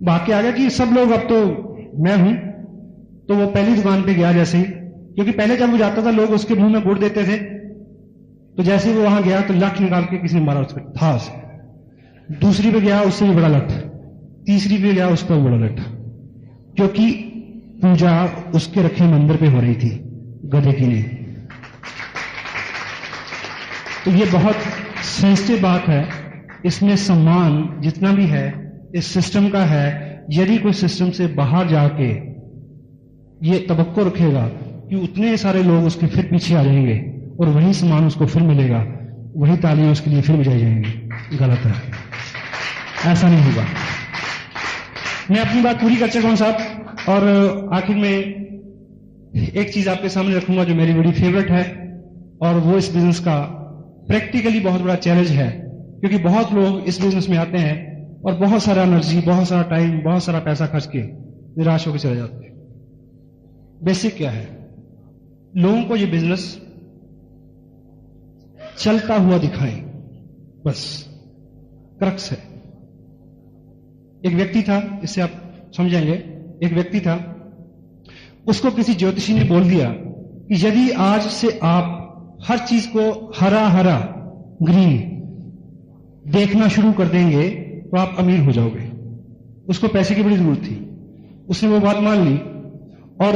भाग के आ गया कि सब लोग अब तो मैं हूं। तो वो पहली दुकान पे गया, जैसे ही, क्योंकि पहले जब वो जाता था लोग उसके मुंह में गुड़ देते थे, तो जैसे ही वो वहां गया तो लठ निकाल के किसी ने मारा उसको था उसे। दूसरी पे गया, उससे भी बड़ा लठ। तीसरी पे गया, उस पर बड़ा लठ, क्योंकि पूजा उसके रखे मंदिर पे हो रही थी गधे की ने। तो ये बहुत सेंसिटिव बात है इसमें सम्मान जितना भी है इस सिस्टम का है। यदि कोई सिस्टम से बाहर जाके ये तवक्को रखेगा कि उतने सारे लोग उसके फिर पीछे आ जाएंगे और वही सम्मान उसको फिर मिलेगा, वही तालियां उसके लिए फिर बजाई जाएंगी, गलत है, ऐसा नहीं होगा। मैं अपनी बात पूरी कर चुका हूं साहब, और आखिर में एक चीज आपके सामने रखूंगा जो मेरी बड़ी फेवरेट है, और वो इस बिजनेस का प्रैक्टिकली बहुत बड़ा चैलेंज है, क्योंकि बहुत लोग इस बिजनेस में आते हैं और बहुत सारा एनर्जी, बहुत सारा टाइम, बहुत सारा पैसा खर्च के निराश होकर चले जाते हैं। बेसिक क्या है, लोगों को ये बिजनेस चलता हुआ दिखाएं, बस क्रक्स है। एक व्यक्ति था, इससे आप समझेंगे, एक व्यक्ति था, उसको किसी ज्योतिषी ने बोल दिया कि यदि आज से आप हर चीज को हरा हरा ग्रीन देखना शुरू कर देंगे तो आप अमीर हो जाओगे। उसको पैसे की बड़ी जरूरत थी, उसने वो बात मान ली और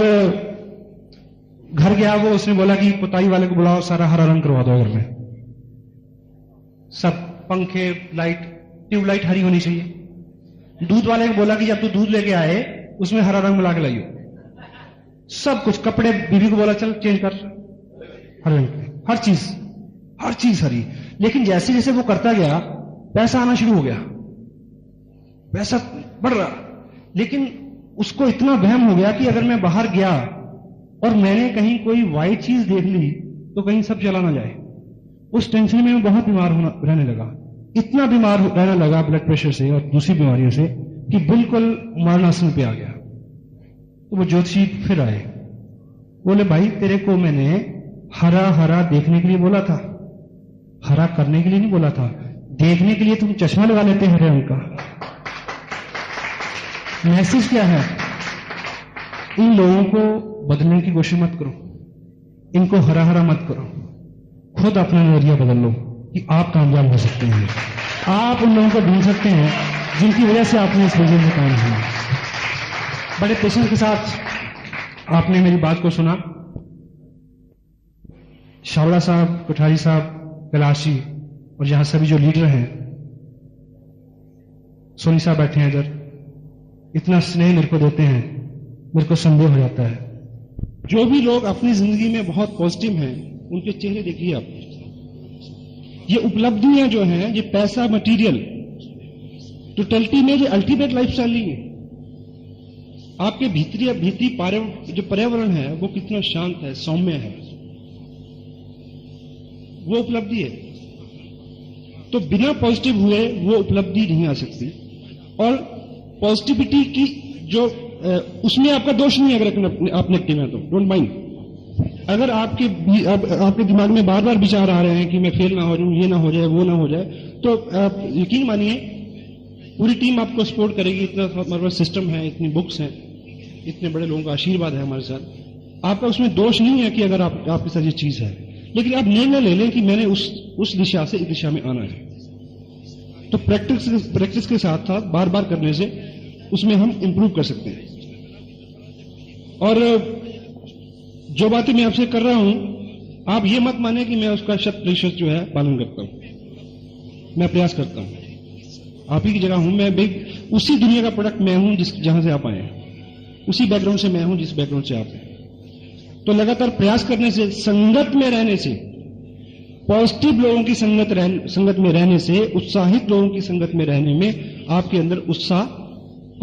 घर गया वो, उसने बोला कि पुताई वाले को बुलाओ, सारा हरा रंग करवा दो घर में, सब पंखे, लाइट, ट्यूबलाइट हरी होनी चाहिए। दूध वाले को बोला कि जब तू दूध लेके आए उसमें हरा रंग मिला के लाइयो, सब कुछ। कपड़े, बीवी को बोला चल चेंज कर हरे रंग, हर चीज हरी। लेकिन जैसे जैसे वो करता गया पैसा आना शुरू हो गया, पैसा बढ़ रहा, लेकिन उसको इतना वहम हो गया कि अगर मैं बाहर गया और मैंने कहीं कोई वाइट चीज देख ली तो कहीं सब चला ना जाए। उस टेंशन में मैं बहुत बीमार रहने लगा, इतना बीमार रहने लगा ब्लड प्रेशर से और दूसरी बीमारियों से कि बिल्कुल मरणासन पे आ गया। तो वो ज्योतिषी फिर आए, बोले भाई तेरे को मैंने हरा हरा देखने के लिए बोला था, हरा करने के लिए नहीं बोला था। देखने के लिए तुम चश्मा लगा लेते हरे रंग का। मैसेज क्या है, इन लोगों को बदलने की कोशिश मत करो, इनको हरा हरा मत करो, खुद अपना नजरिया बदल लो कि आप कामयाब हो सकते हैं। आप उन लोगों को ढूंढ सकते हैं जिनकी वजह से आपने इस बिजनेस में काम किया। बड़े पेशेंस के साथ आपने मेरी बात को सुना। शावड़ा साहब, कोठारी साहब, कैलाशी और यहां सभी जो लीडर हैं, सोनी साहब बैठे हैं इधर, इतना स्नेह मेरे को देते हैं, मेरे को संदेह हो जाता है। जो भी लोग अपनी जिंदगी में बहुत पॉजिटिव हैं उनके चेहरे देखिए आप। ये उपलब्धियां जो हैं, ये पैसा, मटेरियल, टोटलिटी में ये अल्टीमेट लाइफस्टाइल नहीं है। आपके भीतरी जो पर्यावरण है वो कितना शांत है, सौम्य है, वो उपलब्धि है। तो बिना पॉजिटिव हुए वो उपलब्धि नहीं आ सकती। और पॉजिटिविटी की जो उसमें आपका दोष नहीं है, अगर आप नेगेटिव है तो डोंट माइंड। अगर आपके दिमाग में बार बार विचार आ रहे हैं कि मैं फेल ना हो जाऊं, ये ना हो जाए, वो ना हो जाए, तो आप यकीन मानिए पूरी टीम आपको सपोर्ट करेगी। इतना हमारे पास सिस्टम है, इतनी बुक्स हैं, इतने बड़े लोगों का आशीर्वाद है हमारे साथ। आपका उसमें दोष नहीं है कि अगर आपके साथ ये चीज है, लेकिन आप निर्णय ले लें कि मैंने उस दिशा से इस दिशा में आना है। तो प्रैक्टिस के साथ साथ बार बार करने से उसमें हम इंप्रूव कर सकते हैं। और जो बातें मैं आपसे कर रहा हूं, आप ये मत माने कि मैं उसका 100% जो है पालन करता हूं। मैं प्रयास करता हूं, आप ही की जगह हूं मैं, उसी दुनिया का प्रोडक्ट मैं हूं जहां से आप आए हैं, उसी बैकग्राउंड से मैं हूं जिस बैकग्राउंड से आप हैं। तो लगातार प्रयास करने से, संगत में रहने से, पॉजिटिव लोगों की संगत में रहने से, उत्साहित लोगों की संगत में रहने में आपके अंदर उत्साह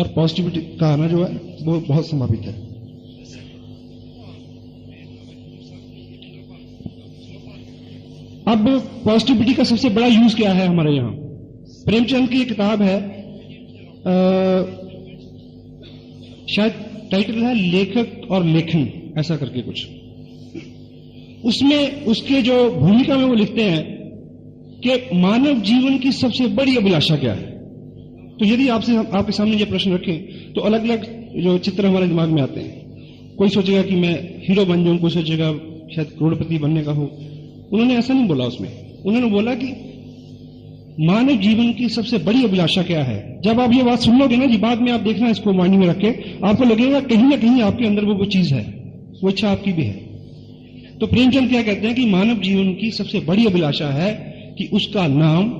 और पॉजिटिविटी का आना जो है वो बहुत संभावित है। अब पॉजिटिविटी का सबसे बड़ा यूज क्या है हमारे यहां? प्रेमचंद की एक किताब है, शायद टाइटल है लेखक और लेखन, ऐसा करके कुछ। उसमें उसके जो भूमिका में वो लिखते हैं कि मानव जीवन की सबसे बड़ी अभिलाषा क्या है। तो यदि आपके सामने ये प्रश्न रखें तो अलग अलग जो चित्र हमारे दिमाग में आते हैं। कोई सोचेगा कि मैं हीरो बन जाऊं, कोई सोचेगा शायद करोड़पति बनने का हो। उन्होंने ऐसा नहीं बोला उसमें, उन्होंने बोला कि मानव जीवन की सबसे बड़ी अभिलाषा क्या है। जब आप ये बात सुन लोगे ना जी, बाद में आप देखना इसको माइंड में रख के, आपको लगेगा कहीं ना कहीं आपके अंदर वो चीज है, वो इच्छा आपकी भी है। तो प्रेमचंद क्या कहते हैं कि मानव जीवन की सबसे बड़ी अभिलाषा है कि उसका नाम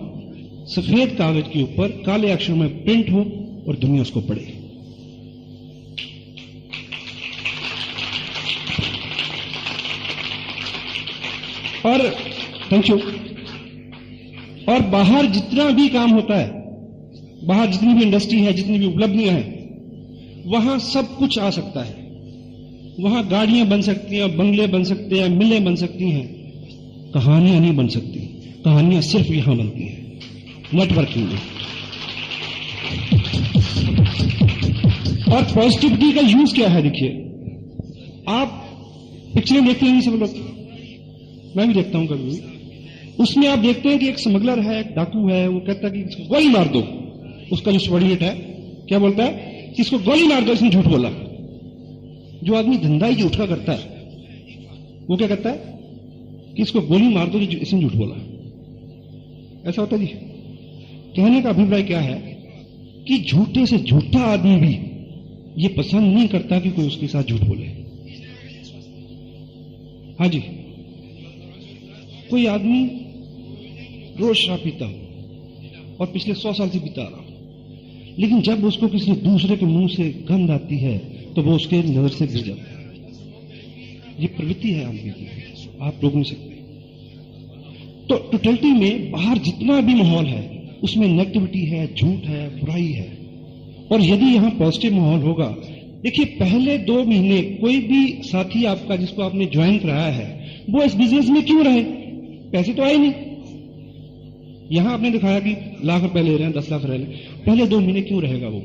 सफेद कागज के ऊपर काले अक्षरों में प्रिंट हो और दुनिया उसको पढ़े। और थैंक यू। और बाहर जितना भी काम होता है, बाहर जितनी भी इंडस्ट्री है, जितनी भी उपलब्धियां हैं, वहां सब कुछ आ सकता है। वहां गाड़ियां बन सकती हैं, बंगले बन सकते हैं, मिलें बन सकती हैं, कहानियां नहीं बन सकती। कहानियां सिर्फ यहां बनती हैं, नेटवर्किंग में। और पॉजिटिविटी का यूज क्या है? देखिए, आप पिक्चरें देखते हैं सब लोग, मैं भी देखता हूं कभी। उसमें आप देखते हैं कि एक स्मगलर है, एक डाकू है, वो कहता है कि इसको गोली मार दो। उसका जो स्वर्डियट है क्या बोलता है कि इसको गोली मार दो, इसने झूठ बोला। जो आदमी धंधा ही झूठ का करता है वो क्या कहता है कि इसको गोली मार दो, इसने झूठ बोला। ऐसा होता है जी। कहने का अभिप्राय क्या है कि झूठे से झूठा आदमी भी ये पसंद नहीं करता कि कोई उसके साथ झूठ बोले। हाँ जी, कोई आदमी रोज शराब पीता हो और पिछले 100 साल से पीता आ रहा हो, लेकिन जब उसको किसी दूसरे के मुंह से गंध आती है तो वो उसके नजर से गिर जाता है। ये प्रवृत्ति है आदमी की, आप रोक नहीं सकते। तो टोटलिटी में बाहर जितना भी माहौल है उसमें नेगेटिविटी है, झूठ है, बुराई है। और यदि यहां पॉजिटिव माहौल होगा, देखिए पहले 2 महीने कोई भी साथी आपका जिसको आपने ज्वाइन कराया है वो इस बिजनेस में क्यों रहे? पैसे तो आए नहीं। यहां आपने दिखाया कि लाख रुपए ले रहे हैं, 10 लाख रह रहे हैं, पहले 2 महीने क्यों रहेगा वो?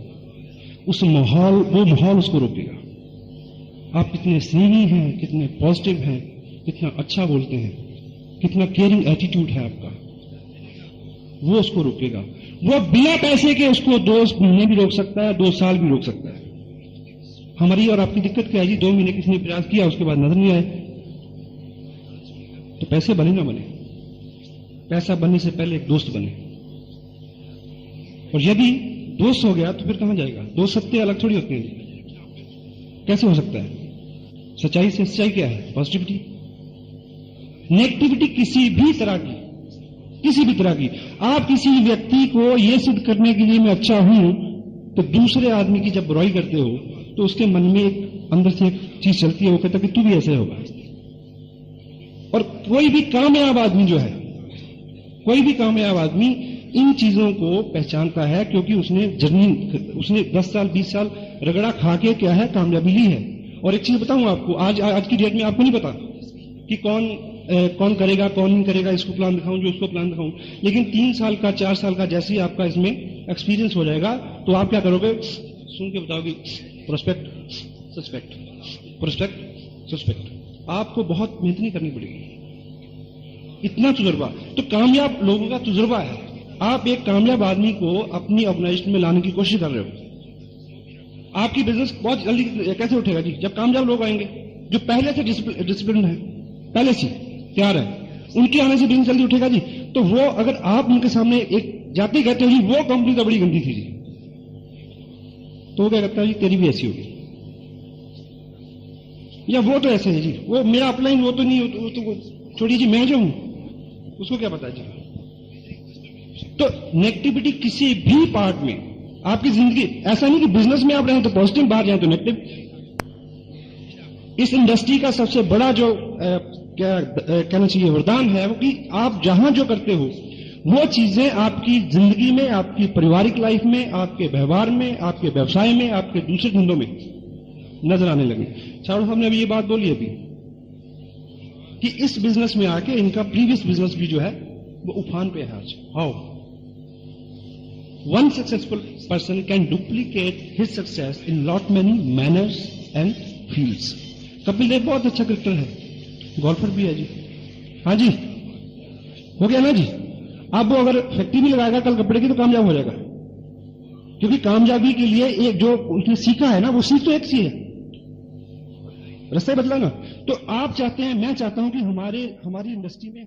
वो माहौल उसको रोकेगा। आप कितने स्नेही हैं, कितने पॉजिटिव हैं, कितना अच्छा बोलते हैं, कितना केयरिंग एटीट्यूड है आपका, वो उसको रोकेगा। वो बिना पैसे के उसको 2 महीने भी रोक सकता है, 2 साल भी रोक सकता है। हमारी और आपकी दिक्कत क्या है जी? 2 महीने किसी ने प्रयास किया, उसके बाद नजर नहीं आए, तो पैसे बने ना बने, पैसा बनने से पहले एक दोस्त बने। और यदि दोस्त हो गया तो फिर कहां जाएगा? 2 सत्य अलग थोड़ी होते हैं। कैसे हो सकता है? सच्चाई से सच्चाई क्या है? पॉजिटिविटी। नेगेटिविटी किसी भी तरह की, आप किसी व्यक्ति को यह सिद्ध करने के लिए मैं अच्छा हूं, तो दूसरे आदमी की जब बुराई करते हो तो उसके मन में एक अंदर से एक चीज चलती है, वो कहता है कि तू भी ऐसे होगा। और कोई भी कामयाब आदमी इन चीजों को पहचानता है, क्योंकि उसने 10 साल 20 साल रगड़ा खा के क्या है कामयाबी ली है। और एक चीज बताऊं आपको, आज की डेट में आपको नहीं पता कि कौन करेगा, कौन नहीं करेगा, इसको प्लान दिखाऊं, जो उसको प्लान दिखाऊं। लेकिन 3 साल का 4 साल का जैसे ही आपका इसमें एक्सपीरियंस हो जाएगा तो आप क्या करोगे? सुन के बताओगे प्रोस्पेक्ट सस्पेक्ट। आपको बहुत मेहनत नहीं करनी पड़ेगी, इतना तजुर्बा। तो कामयाब लोगों का तजुर्बा है। आप एक कामयाब आदमी को अपनी ऑर्गेनाइजेशन में लाने की कोशिश कर रहे हो। आपकी बिजनेस बहुत जल्दी कैसे उठेगा जी? जब कामयाब लोग आएंगे जो पहले से डिसिप्लिन है, पहले से तैयार है, उनके आने से बिजनेस जल्दी उठेगा जी। तो वो अगर आप उनके सामने एक जाते कहते हो जी वो कंपनी तो बड़ी गंदी थी जी, तो वो क्या कहता है जी तेरी भी ऐसी होगी, या वो तो ऐसे है जी, वो मेरा अपलाइन वो तो नहीं, वो तो छोड़िए जी, मैं जो हूं उसको क्या पता है जी। तो नेगेटिविटी किसी भी पार्ट में आपकी जिंदगी, ऐसा नहीं कि बिजनेस में आप रहे तो पॉजिटिव, बाहर जाए तो नेगेटिव। इस इंडस्ट्री का सबसे बड़ा जो क्या कहना चाहिए वरदान है वो कि आप जहां जो करते हो वो चीजें आपकी जिंदगी में, आपकी पारिवारिक लाइफ में, आपके व्यवहार में, आपके व्यवसाय में, आपके दूसरे धंधों में नजर आने लगे। चारों साहब ने अभी ये बात बोली अभी कि इस बिजनेस में आके इनका प्रीवियस बिजनेस भी जो है वो उफान पे है आज। How one successful person can duplicate his success in lot many manners and fields. Kapil Dev बहुत अच्छा क्रिकेटर है, गोल्फर भी है जी। हाँ जी, हो गया ना जी। अब वो अगर फैक्ट्री भी लगाएगा कल कपड़े की तो कामयाब हो जाएगा, क्योंकि कामयाबी के लिए एक जो उसने सीखा है ना, वो सीख तो एक सी है, रास्ता बदला ना। तो आप चाहते हैं, मैं चाहता हूं कि हमारी इंडस्ट्री में